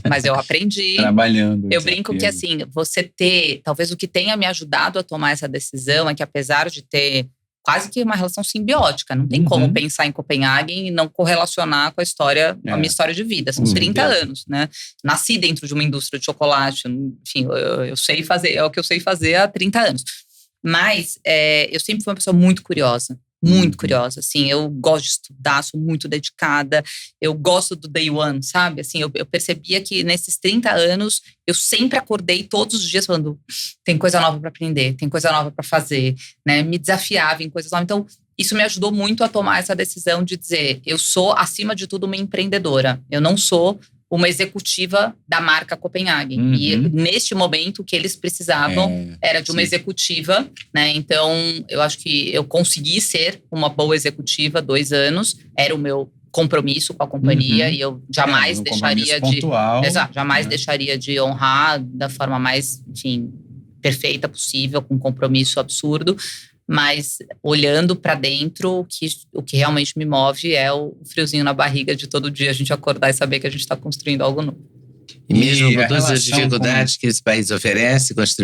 Mas eu aprendi. Trabalhando. Eu brinco que, assim, você ter… Talvez o que tenha me ajudado a tomar essa decisão é que, apesar de ter quase que uma relação simbiótica, não tem como pensar em Copenhague e não correlacionar com a minha história de vida. São 30 anos, né? Nasci dentro de uma indústria de chocolate. Enfim, eu sei fazer… É o que eu sei fazer há 30 anos. Mas eu sempre fui uma pessoa muito curiosa. Muito curiosa, assim, eu gosto de estudar, sou muito dedicada, eu gosto do day one, sabe? Assim, eu percebia que nesses 30 anos, eu sempre acordei todos os dias falando, tem coisa nova para aprender, tem coisa nova para fazer, né? Me desafiava em coisas novas. Então, isso me ajudou muito a tomar essa decisão de dizer, eu sou, acima de tudo, uma empreendedora. Eu não sou uma executiva da marca Copenhagen. E neste momento, o que eles precisavam era de uma executiva, né? Então, eu acho que eu consegui ser uma boa executiva 2 anos. Era o meu compromisso com a companhia e eu jamais deixaria de… pontual, Exato, jamais deixaria de honrar da forma mais, enfim, perfeita possível, com compromisso absurdo. Mas olhando para dentro, o que realmente me move é o friozinho na barriga de todo dia a gente acordar e saber que a gente está construindo algo novo. E mesmo com todas as dificuldades que esse país oferece, com os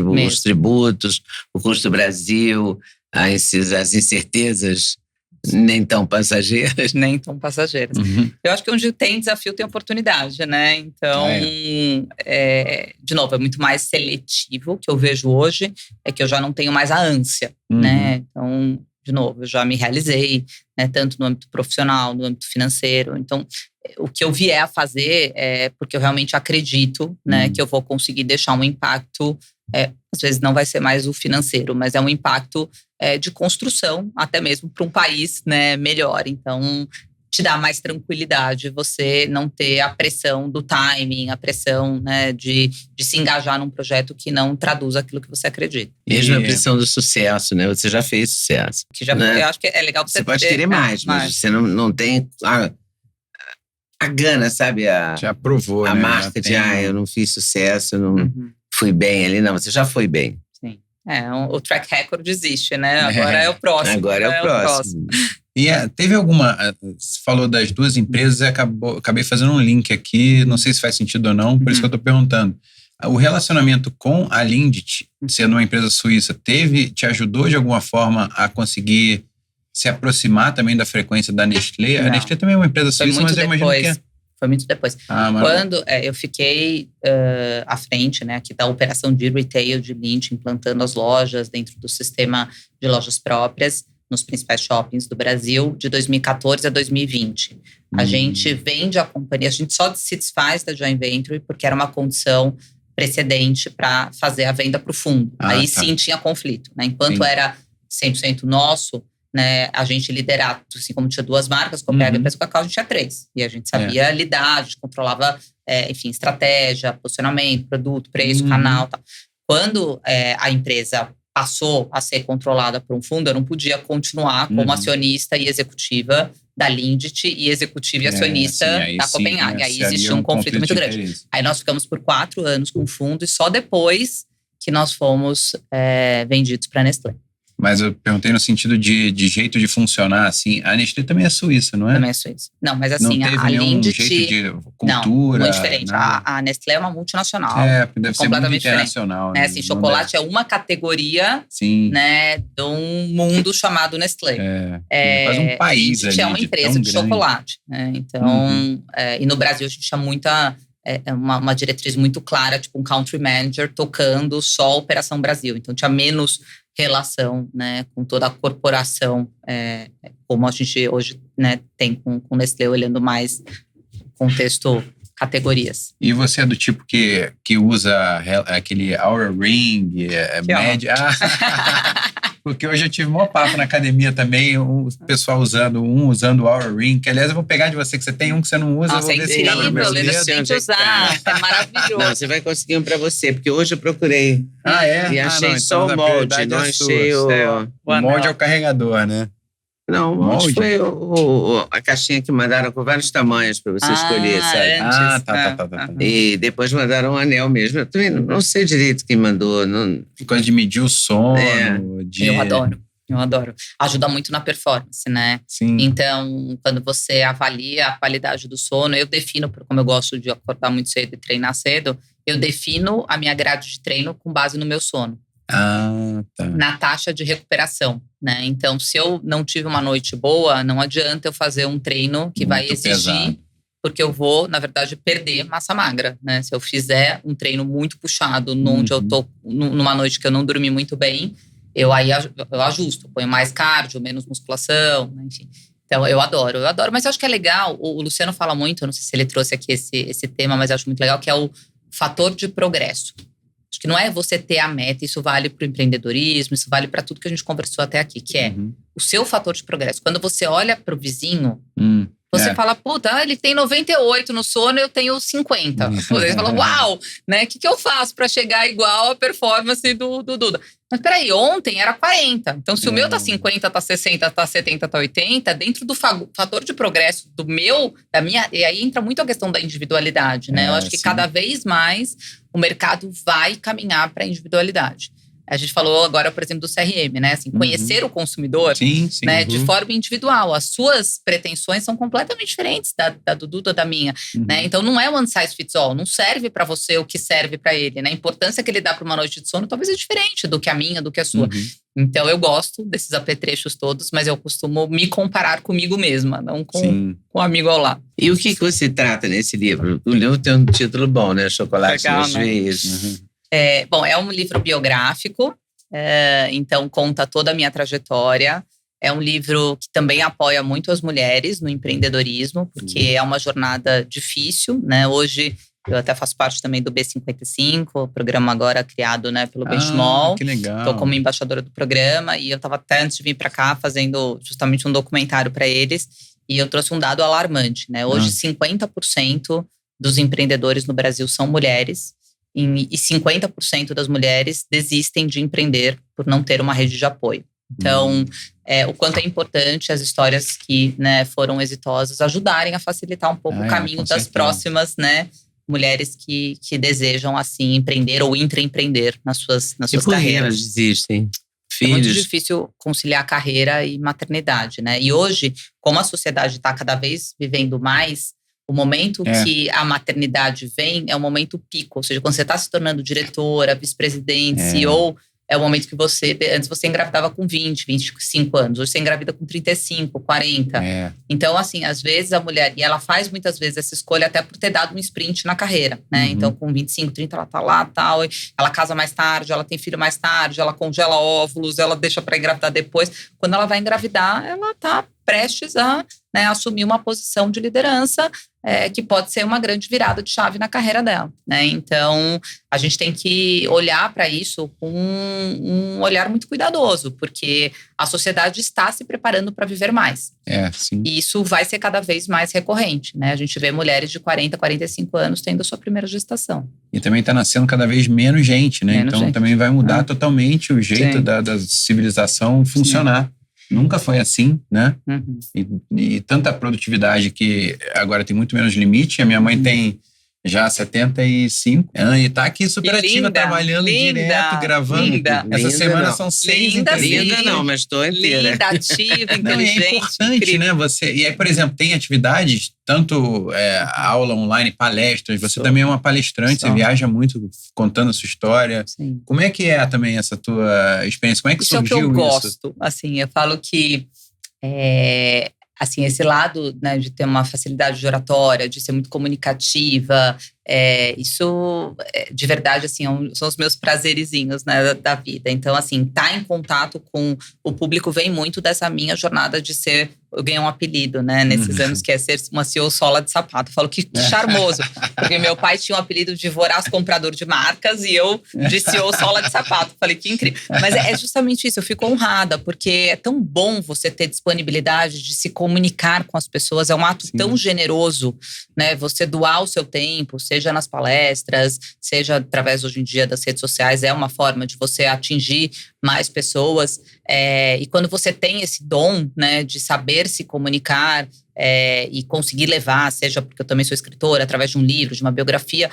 tributos, o custo do Brasil, as incertezas nem tão passageiras. Nem tão passageiras. Eu acho que onde tem desafio tem oportunidade, né? Então, de novo, é muito mais seletivo. O que eu vejo hoje é que eu já não tenho mais a ânsia, né? Então, de novo, eu já me realizei, né? Tanto no âmbito profissional, no âmbito financeiro. Então, o que eu vier a fazer é porque eu realmente acredito, né? Que eu vou conseguir deixar um impacto… às vezes não vai ser mais o financeiro, mas é um impacto de construção, até mesmo para um país, né, melhor. Então, te dá mais tranquilidade você não ter a pressão do timing, a pressão, né, de se engajar num projeto que não traduz aquilo que você acredita. Mesmo a pressão do sucesso, né? Você já fez sucesso. Que já, né? Eu acho que é legal você pode querer mais, mas você não tem a gana, sabe? Já provou, a né? marca de, eu não fiz sucesso, eu não fui bem ali. Não, você já foi bem. Sim. O track record existe, né? Agora é o próximo. Agora é o próximo. E teve alguma… Você falou das 2 empresas e acabei fazendo um link aqui, não sei se faz sentido ou não, por isso que eu estou perguntando. O relacionamento com a Lindt, sendo uma empresa suíça, te ajudou de alguma forma a conseguir se aproximar também da frequência da Nestlé? Não. A Nestlé também é uma empresa suíça, mas eu imagino que… Foi muito depois. Quando eu fiquei à frente, né, aqui da operação de retail de Lindt, implantando as lojas dentro do sistema de lojas próprias nos principais shoppings do Brasil, de 2014 a 2020. A gente vende a companhia, a gente só se desfaz da joint venture porque era uma condição precedente para fazer a venda para o fundo. Aí sim tinha conflito, né? Enquanto era 100% nosso, né, a gente liderava, assim como tinha 2 marcas, Copenhagen e Empresa Cacau, a gente tinha 3. E a gente sabia lidar, a gente controlava, enfim, estratégia, posicionamento, produto, preço, canal, tal. Quando a empresa passou a ser controlada por um fundo, eu não podia continuar como acionista e executiva da Lindt e executiva e acionista da Copenhagen. Aí existia um conflito muito grande. Aí nós ficamos por 4 anos com o fundo e só depois que nós fomos vendidos para a Nestlé. Mas eu perguntei no sentido de jeito de funcionar, assim. A Nestlé também é suíça, não é? Também é suíça. Não, mas assim, não teve a Lindt… jeito de cultura… Não, muito diferente. A Nestlé é uma multinacional. Deve ser muito internacional. Né? Assim, chocolate é uma categoria, né, de um mundo chamado Nestlé. Quase um país ali. É uma empresa de chocolate. Né? Então, e no Brasil a gente tinha muita… uma diretriz muito clara, tipo um country manager tocando só a Operação Brasil. Então tinha menos relação, né, com toda a corporação, como a gente hoje, né, tem com Nestlé, olhando mais contexto, categorias. E você é do tipo que usa aquele Oura Ring, média? Porque hoje eu tive um papo na academia também, o pessoal usando o Oura Ring, que aliás eu vou pegar de você, que você tem um que você não usa. Nossa, eu vou ver se dá pra Lena, você tem que usar, é maravilhoso. Não, você vai conseguir um pra você, porque hoje eu procurei. E achei então só o molde, não achei o molde é o carregador, né? Não, o molde foi a caixinha que mandaram com vários tamanhos pra você escolher, sabe? Tá. E depois mandaram um anel mesmo. Eu também não sei direito quem mandou. Coisa de medir o sono. Eu adoro. Eu adoro. Ajuda muito na performance, né? Sim. Então, quando você avalia a qualidade do sono, eu defino, como eu gosto de acordar muito cedo e treinar cedo, eu defino a minha grade de treino com base no meu sono. Ah, tá. Na taxa de recuperação, né? Então, se eu não tive uma noite boa, não adianta eu fazer um treino que vai exigir, pesado. porque eu vou, na verdade, perder massa magra, né? Se eu fizer um treino muito puxado, onde eu tô numa noite que eu não dormi muito bem, eu ajusto, ponho mais cardio, menos musculação, né? Enfim. Então, eu adoro, mas eu acho que é legal, o Luciano fala muito, eu não sei se ele trouxe aqui esse tema, mas eu acho muito legal, que é o fator de progresso. Acho que não é você ter a meta, isso vale para o empreendedorismo, isso vale para tudo que a gente conversou até aqui, que é o seu fator de progresso. Quando você olha para o vizinho, você fala, puta, ele tem 98 no sono, eu tenho 50. Você fala, uau, né? O que eu faço para chegar igual à performance do Duda? Mas peraí, ontem era 40. Então, se o meu tá 50, tá 60, tá 70, tá 80, dentro do fator de progresso do meu, da minha… E aí entra muito a questão da individualidade, né? Eu acho que cada vez mais o mercado vai caminhar para a individualidade. A gente falou agora, por exemplo, do CRM, né? Assim, conhecer o consumidor, né? De forma individual. As suas pretensões são completamente diferentes da do Duda, da minha, né? Então, não é one size fits all. Não serve para você o que serve para ele, né? A importância que ele dá para uma noite de sono talvez é diferente do que a minha, do que a sua. Então, eu gosto desses apetrechos todos, mas eu costumo me comparar comigo mesma, não com o amigo ao lado. E o que você trata nesse livro? O livro tem um título bom, né? Chocolate nas Veias. Bom, é um livro biográfico, então conta toda a minha trajetória. É um livro que também apoia muito as mulheres no empreendedorismo, porque é uma jornada difícil, né? Hoje eu até faço parte também do B55, o programa agora criado, né, pelo Benchmall. Que legal. Estou como embaixadora do programa e eu estava até antes de vir para cá fazendo justamente um documentário para eles e eu trouxe um dado alarmante, né? Hoje 50% dos empreendedores no Brasil são mulheres. E 50% das mulheres desistem de empreender por não ter uma rede de apoio. Então, o quanto é importante as histórias que, né, foram exitosas ajudarem a facilitar um pouco o caminho das próximas, né, mulheres que desejam, assim, empreender ou intraempreender nas suas carreiras. Desistem? É muito difícil conciliar carreira e maternidade, né? E hoje, como a sociedade está cada vez vivendo mais, o momento que a maternidade vem é o momento pico. Ou seja, quando você está se tornando diretora, vice-presidente, CEO, é o momento que antes você engravidava com 20, 25 anos. Hoje você engravida com 35, 40. Então, assim, às vezes a mulher… E ela faz muitas vezes essa escolha até por ter dado um sprint na carreira, né? Então, com 25, 30, ela tá lá, tal. Ela casa mais tarde, ela tem filho mais tarde, ela congela óvulos, ela deixa para engravidar depois. Quando ela vai engravidar, ela tá prestes a, né, assumir uma posição de liderança que pode ser uma grande virada de chave na carreira dela, né? Então, a gente tem que olhar para isso com um olhar muito cuidadoso, porque a sociedade está se preparando para viver mais. E isso vai ser cada vez mais recorrente, né? A gente vê mulheres de 40, 45 anos tendo a sua primeira gestação. E também está nascendo cada vez menos gente, né? Então também vai mudar totalmente o jeito da civilização funcionar. Nunca foi assim, né? E tanta produtividade que agora tem muito menos limite. A minha mãe tem já 75 e tá aqui super ativa, trabalhando direto, gravando. Essa semana são 6 entrevistas. Linda não, mas estou inteira. Linda, ativa, inteligente. É importante, né? E aí, por exemplo, tem atividades, tanto aula online, palestras. Você também é uma palestrante, você viaja muito contando a sua história. Como é que é também essa tua experiência? Como é que surgiu isso? É o que eu gosto. Assim, eu falo que… assim, esse lado, né, de ter uma facilidade de oratória, de ser muito comunicativa, isso, de verdade, assim, são os meus prazerizinhos, né, da vida. Então, assim, tá em contato com o público vem muito dessa minha jornada de ser… Eu ganhei um apelido, né, nesses anos, que é ser uma CEO sola de sapato. Eu falo que charmoso, porque meu pai tinha um apelido de voraz comprador de marcas e eu de CEO sola de sapato. Eu falei, que incrível. Mas é justamente isso, eu fico honrada, porque é tão bom você ter disponibilidade de se comunicar com as pessoas, é um ato tão generoso, né, você doar o seu tempo, seja nas palestras, seja através, hoje em dia, das redes sociais, é uma forma de você atingir mais pessoas. E quando você tem esse dom, né, de saber se comunicar e conseguir levar, seja porque eu também sou escritora, através de um livro, de uma biografia,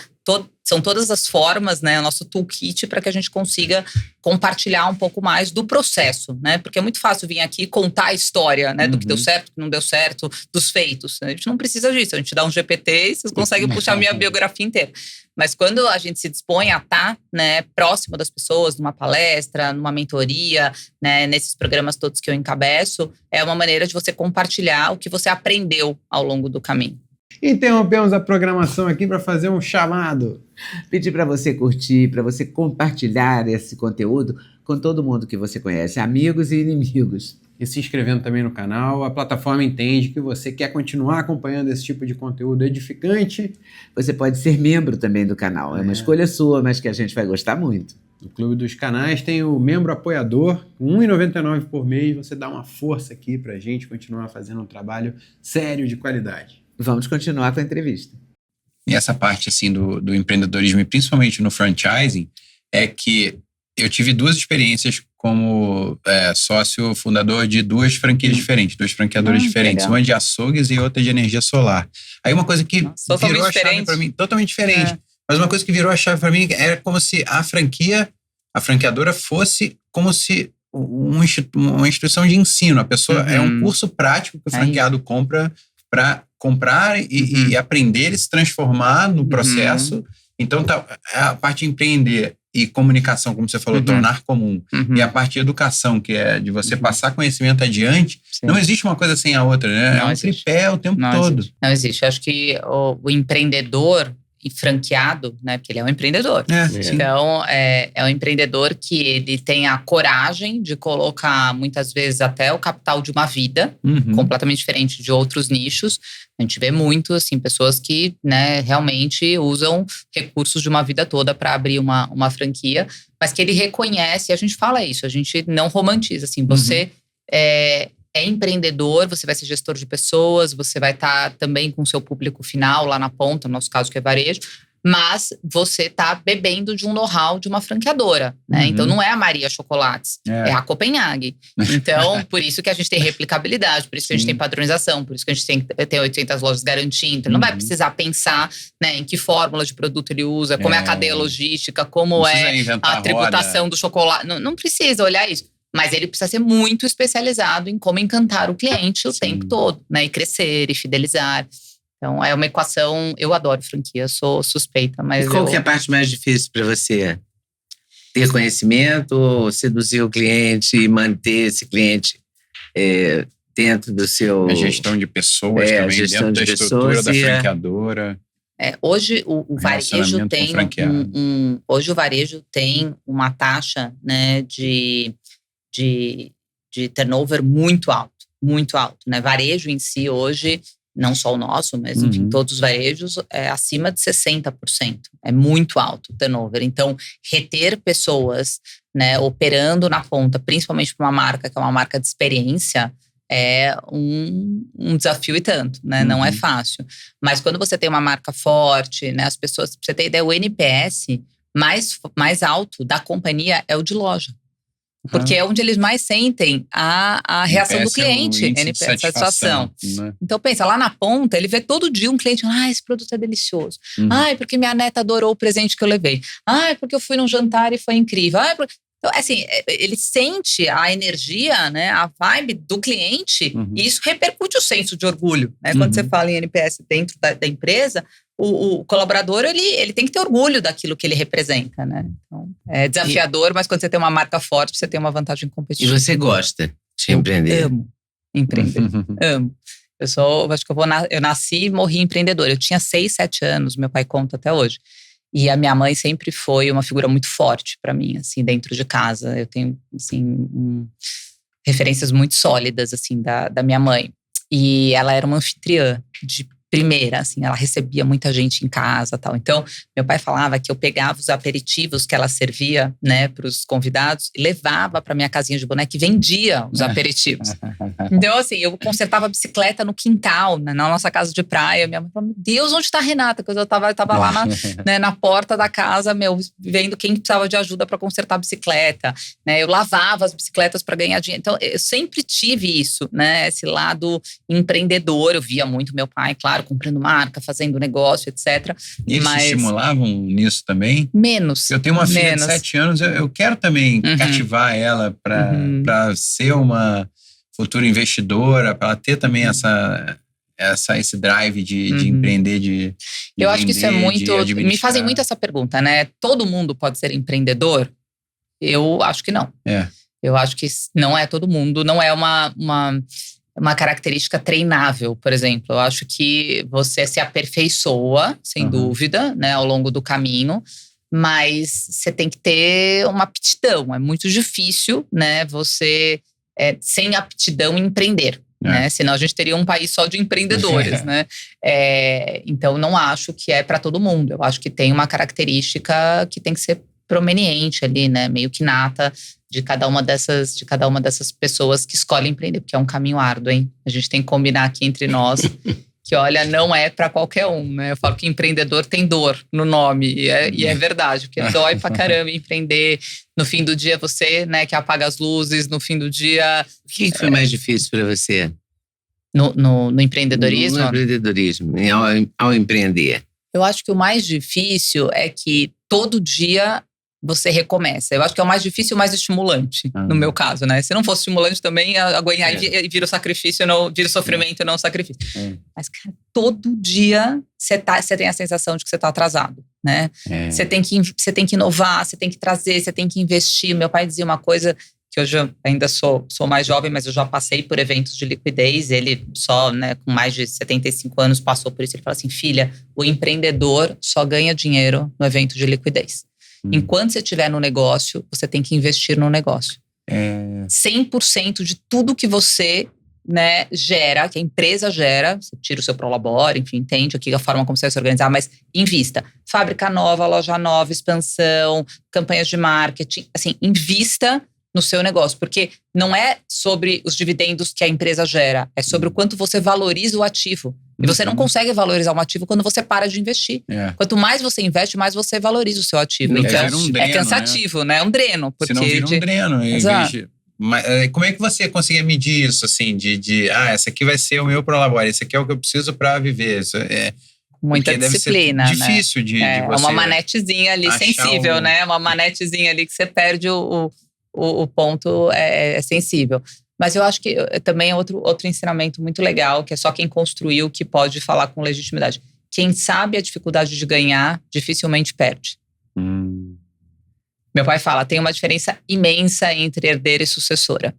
são todas as formas, né, o nosso toolkit para que a gente consiga compartilhar um pouco mais do processo, né? Porque é muito fácil vir aqui contar a história, né, do que deu certo, do que não deu certo, dos feitos. A gente não precisa disso, a gente dá um GPT e vocês conseguem puxar a minha biografia inteira. Mas quando a gente se dispõe a estar, né, próximo das pessoas, numa palestra, numa mentoria, né, nesses programas todos que eu encabeço, é uma maneira de você compartilhar o que você aprendeu ao longo do caminho. Interrompemos a programação aqui para fazer um chamado. Pedir para você curtir, para você compartilhar esse conteúdo com todo mundo que você conhece, amigos e inimigos. E se inscrevendo também no canal. A plataforma entende que você quer continuar acompanhando esse tipo de conteúdo edificante. Você pode ser membro também do canal. É uma escolha sua, mas que a gente vai gostar muito. No Clube dos Canais tem o membro apoiador, R$ 1,99 por mês. Você dá uma força aqui para a gente continuar fazendo um trabalho sério de qualidade. Vamos continuar com a entrevista. E essa parte assim do empreendedorismo, e principalmente no franchising, é que eu tive 2 experiências como sócio fundador de 2 franquias diferentes, 2 franqueadoras diferentes, legal. uma de açougues e outra de energia solar. Aí uma coisa que virou a chave para mim, totalmente diferente, mas uma coisa que virou a chave para mim era como se a franqueadora fosse como se uma instituição de ensino. A pessoa é um curso prático que o franqueado compra para comprar e aprender e se transformar no processo. Então, a parte de empreender e comunicação, como você falou, tornar comum. E a parte de educação, que é de você passar conhecimento adiante. Sim. Não existe uma coisa sem a outra, né? Não é um existe. tripé o tempo todo. Não existe. Eu acho que o empreendedor e franqueado, né? Porque ele é um empreendedor. Sim. Então, é um empreendedor que ele tem a coragem de colocar, muitas vezes, até o capital de uma vida, completamente diferente de outros nichos. A gente vê muito, assim, pessoas que, né, realmente usam recursos de uma vida toda para abrir uma franquia, mas que ele reconhece, e a gente fala isso, a gente não romantiza, assim, você é empreendedor, você vai ser gestor de pessoas, você vai estar também com o seu público final lá na ponta, no nosso caso que é varejo, mas você está bebendo de um know-how de uma franqueadora, né? Então não é a Maria Chocolates, é a Copenhague. Então, por isso que a gente tem replicabilidade, por isso que a gente tem padronização, por isso que a gente tem 800 lojas garantindo. Então, não vai precisar pensar, né, em que fórmula de produto ele usa, como é a cadeia logística, como é a tributação do chocolate. Não precisa olhar isso. Mas ele precisa ser muito especializado em como encantar o cliente o tempo todo, né? E crescer, e fidelizar. Então, é uma equação… Eu adoro franquia, sou suspeita, mas… E qual que é a parte mais difícil para você? Ter conhecimento, seduzir o cliente e manter esse cliente dentro do seu… A gestão de pessoas também, dentro da estrutura da franqueadora. Hoje o varejo tem hoje o varejo tem uma taxa, né, de turnover muito alto, né? Varejo em si hoje, não só o nosso, mas enfim, todos os varejos é acima de 60%. É muito alto o turnover. Então, reter pessoas, né, operando na ponta, principalmente para uma marca que é uma marca de experiência, é um desafio e tanto, né? Não é fácil. Mas quando você tem uma marca forte, né, as pessoas, pra você ter ideia, o NPS mais alto da companhia é o de loja. Porque é onde eles mais sentem a reação do cliente, NPS, satisfação. Né? Então pensa, lá na ponta, ele vê todo dia um cliente, esse produto é delicioso. Porque minha neta adorou o presente que eu levei. Porque eu fui num jantar e foi incrível. Então, assim, ele sente a energia, né, a vibe do cliente, e isso repercute o senso de orgulho. Né? Quando você fala em NPS dentro da empresa, o colaborador, ele tem que ter orgulho daquilo que ele representa, né? Então, é desafiador, mas quando você tem uma marca forte, você tem uma vantagem competitiva. E você gosta de empreender? Eu amo empreender. Amo. Acho que eu nasci e morri empreendedora. Eu tinha 6, 7 anos, meu pai conta até hoje. E a minha mãe sempre foi uma figura muito forte para mim, assim, dentro de casa. Eu tenho, assim, referências muito sólidas, assim, da minha mãe. E ela era uma anfitriã de primeira, assim, ela recebia muita gente em casa, tal. Então, meu pai falava que eu pegava os aperitivos que ela servia, né, para os convidados e levava para minha casinha de boneca e vendia os aperitivos. Então, assim, eu consertava a bicicleta no quintal, né, na nossa casa de praia. Minha mãe falou, meu Deus, onde está a Renata? Porque eu tava lá né, na porta da casa, vendo quem precisava de ajuda para consertar a bicicleta, né? Eu lavava as bicicletas para ganhar dinheiro. Então, eu sempre tive isso, né, esse lado empreendedor. Eu via muito meu pai, claro, comprando marca, fazendo negócio, etc. E eles te estimulavam nisso também? Menos. Eu tenho uma filha de 7 anos, eu quero também cativar ela para ser uma futura investidora, para ela ter também esse drive de empreender, de eu acho que isso é muito… Me fazem administrar. muito essa pergunta, né? Todo mundo pode ser empreendedor? Eu acho que não. Eu acho que não é todo mundo, não é uma característica treinável, por exemplo. Eu acho que você se aperfeiçoa, sem dúvida, né, ao longo do caminho, mas você tem que ter uma aptidão. É muito difícil, né, você, sem aptidão, empreender. Né? Senão a gente teria um país só de empreendedores, né? Então, não acho que é para todo mundo. Eu acho que tem uma característica que tem que ser proveniente ali, né? Meio que nata de cada uma dessas pessoas que escolhem empreender, porque é um caminho árduo, hein? A gente tem que combinar aqui entre nós que, olha, não é para qualquer um, né? Eu falo que empreendedor tem dor no nome, e é verdade, porque dói pra caramba empreender. No fim do dia, você, né, que apaga as luzes, no fim do dia… O que foi mais difícil para você? No empreendedorismo? No empreendedorismo, ao empreender. Eu acho que o mais difícil é que todo dia você recomeça. Eu acho que é o mais difícil e o mais estimulante, no meu caso, né? Se não fosse estimulante também, aguentar e vira o sacrifício, vira o sofrimento e não o sacrifício. Mas, cara, todo dia você tem a sensação de que você está atrasado, né? Você tem que inovar, você tem que trazer, você tem que investir. Meu pai dizia uma coisa que hoje eu ainda sou mais jovem, mas eu já passei por eventos de liquidez. Ele só, né, com mais de 75 anos, passou por isso. Ele falou assim, filha, o empreendedor só ganha dinheiro no evento de liquidez. Enquanto você estiver no negócio, você tem que investir no negócio. 100% de tudo que você, né, gera, que a empresa gera, você tira o seu prolabore, enfim, entende aqui a forma como você vai se organizar, mas invista. Fábrica nova, loja nova, expansão, campanhas de marketing, assim, invista no seu negócio, porque não é sobre os dividendos que a empresa gera, é sobre o quanto você valoriza o ativo. E você não consegue valorizar um ativo quando você para de investir. Quanto mais você investe, mais você valoriza o seu ativo. Então, é cansativo, né? É um dreno. Porque senão vira um dreno. Exato. Mas como é que você conseguia medir isso, assim, essa aqui vai ser o meu prolabore, esse aqui é o que eu preciso para viver. Isso muita disciplina, deve ser difícil, né? de você… É uma manetezinha ali sensível, né? Uma manetezinha ali que você perde o ponto é sensível. Mas eu acho que também é outro ensinamento muito legal, que é só quem construiu que pode falar com legitimidade. Quem sabe a dificuldade de ganhar, dificilmente perde. Meu pai fala, tem uma diferença imensa entre herdeira e sucessora.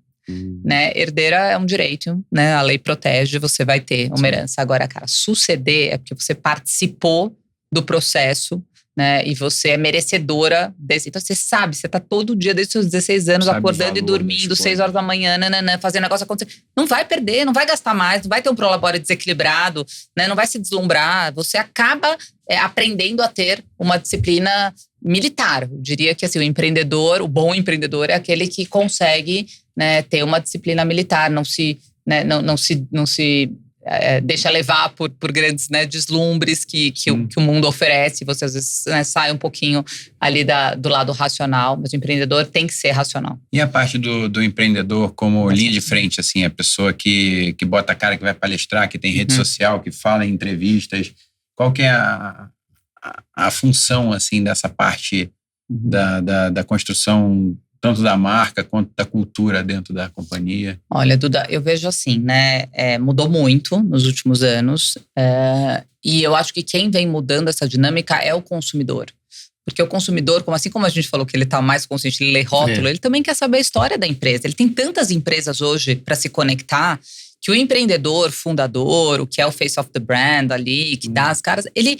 Né? Herdeira é um direito, né? A lei protege, você vai ter uma herança. Agora, cara, suceder é porque você participou do processo, né? E você é merecedora desse… Então você sabe, você tá todo dia desde os seus 16 anos acordando e dormindo 6 horas da manhã, fazendo negócio acontecer. Não vai perder, não vai gastar mais, não vai ter um prolabore desequilibrado, né? Não vai se deslumbrar. Você acaba aprendendo a ter uma disciplina militar. Eu diria que assim, o bom empreendedor é aquele que consegue, né, ter uma disciplina militar, não se deixa levar por grandes, né, deslumbres que o mundo oferece. Você às vezes, né, sai um pouquinho ali do lado racional, mas o empreendedor tem que ser racional. E a parte do empreendedor como linha de frente, assim, a pessoa que bota a cara, que vai palestrar, que tem rede social, que fala em entrevistas, qual que é a função, assim, dessa parte da construção tanto da marca quanto da cultura dentro da companhia? Olha, Duda, eu vejo assim, né? Mudou muito nos últimos anos. E eu acho que quem vem mudando essa dinâmica é o consumidor. Porque o consumidor, assim como a gente falou que ele está mais consciente, ele lê rótulo, ele também quer saber a história da empresa. Ele tem tantas empresas hoje para se conectar, que o empreendedor, fundador, o que é o face of the brand ali, que dá as caras, ele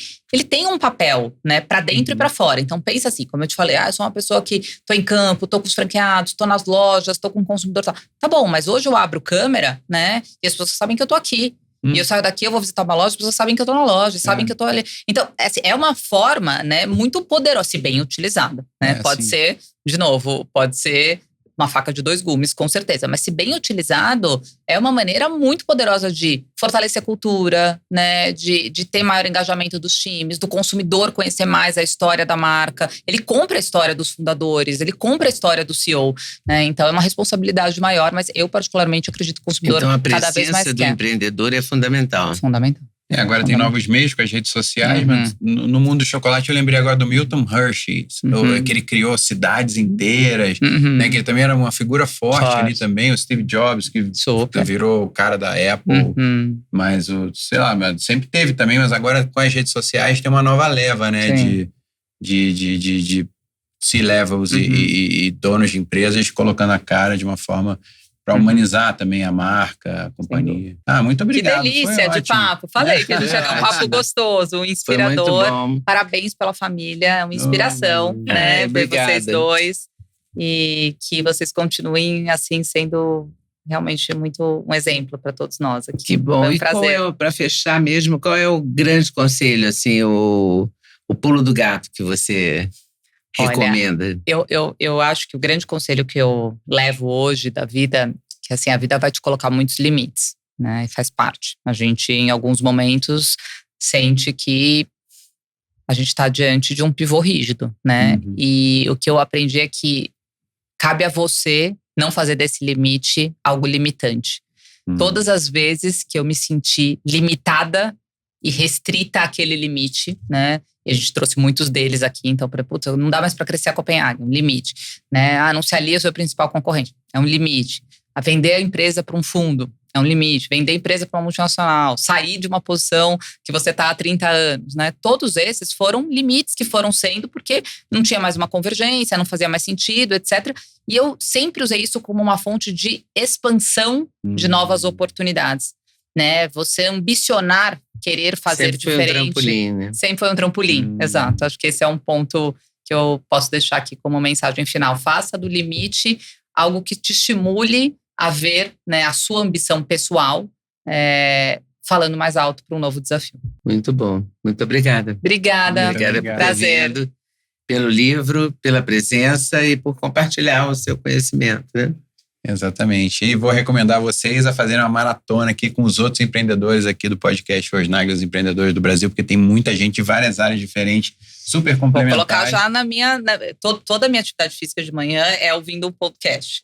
tem um papel, né, para dentro e para fora. Então pensa assim, como eu te falei, eu sou uma pessoa que tô em campo, tô com os franqueados, tô nas lojas, tô com o consumidor, tá bom, mas hoje eu abro câmera, né, e as pessoas sabem que eu tô aqui. E eu saio daqui, eu vou visitar uma loja, as pessoas sabem que eu tô na loja, sabem que eu tô ali. Então, assim, é uma forma, né, muito poderosa, se bem utilizada, né? Pode ser, de novo, pode ser uma faca de 2 gumes, com certeza. Mas se bem utilizado, é uma maneira muito poderosa de fortalecer a cultura, né? De ter maior engajamento dos times, do consumidor conhecer mais a história da marca. Ele compra a história dos fundadores, ele compra a história do CEO, né? Então é uma responsabilidade maior, mas eu particularmente acredito que o consumidor cada vez mais quer. Então a presença do empreendedor é fundamental. Fundamental. Agora tem novos meios com as redes sociais, mas no mundo do chocolate eu lembrei agora do Milton Hershey, que ele criou cidades inteiras, né, que ele também era uma figura forte ali também, o Steve Jobs, que virou o cara da Apple, mas sei lá, sempre teve também, mas agora com as redes sociais tem uma nova leva, né, de C-levels e donos de empresas colocando a cara de uma forma para humanizar também a marca, a companhia. Muito obrigado. Que delícia de papo. Falei que a gente ia ter um papo gostoso, inspirador. Parabéns pela família, é uma inspiração, né? Ver vocês dois. E que vocês continuem assim sendo realmente muito um exemplo para todos nós aqui. Que bom. Foi um prazer. Para fechar mesmo, qual é o grande conselho, assim, o pulo do gato que você recomenda? Olha, eu acho que o grande conselho que eu levo hoje da vida, que assim, a vida vai te colocar muitos limites, né? E faz parte. A gente, em alguns momentos, sente que a gente está diante de um pivô rígido, né? E o que eu aprendi é que cabe a você não fazer desse limite algo limitante. Todas as vezes que eu me senti limitada e restrita àquele limite, né? E a gente trouxe muitos deles aqui, então, putz, não dá mais para crescer a Copenhague, um limite, né? Não se alia ao seu principal concorrente, é um limite. A vender a empresa para um fundo, é um limite. Vender a empresa para uma multinacional, sair de uma posição que você está há 30 anos, né? Todos esses foram limites que foram sendo porque não tinha mais uma convergência, não fazia mais sentido, etc. E eu sempre usei isso como uma fonte de expansão de novas oportunidades, né? Você ambicionar querer fazer sempre diferente. Foi um trampolim, né? Sempre foi um trampolim, exato. Acho que esse é um ponto que eu posso deixar aqui como mensagem final. Faça do limite algo que te estimule a ver, né, a sua ambição pessoal falando mais alto para um novo desafio. Muito bom. Muito obrigada. Obrigada. Obrigada por Prazer. ter vindo, pelo livro, pela presença e por compartilhar o seu conhecimento, né? Exatamente. E vou recomendar vocês a fazerem uma maratona aqui com os outros empreendedores aqui do podcast Osnag, os empreendedores do Brasil, porque tem muita gente de várias áreas diferentes, super complementares. Vou colocar já toda a minha atividade física de manhã é ouvindo um podcast.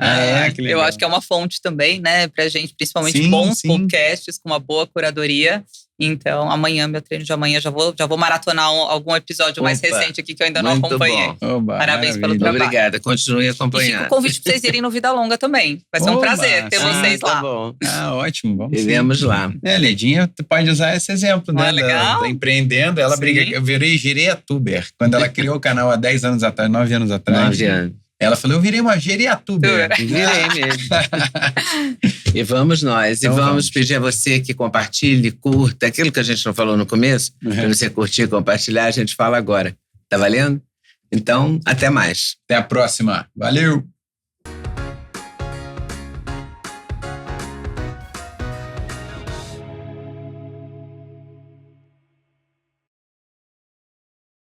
Que legal. Eu acho que é uma fonte também, né, pra gente, principalmente bons podcasts com uma boa curadoria. Então, amanhã, meu treino de amanhã, já vou maratonar algum episódio mais recente aqui que eu ainda não acompanhei. Parabéns pelo trabalho. Obrigada, continue acompanhando. E fica o convite para vocês irem no Vida Longa também. Vai ser um prazer ter vocês lá. Tá bom. Ótimo, vamos Iremos lá. Ledinha pode usar esse exemplo, né? Legal. Da empreendendo, ela briga. Eu virei a tuber. Quando ela criou o canal há 10 anos atrás, 9 anos atrás. 9 anos. Ela falou, eu virei uma geriatuber. Virei mesmo. E vamos nós. Então, e vamos pedir a você que compartilhe, curta. Aquilo que a gente não falou no começo, para você curtir e compartilhar, a gente fala agora. Tá valendo? Então, até mais. Até a próxima. Valeu!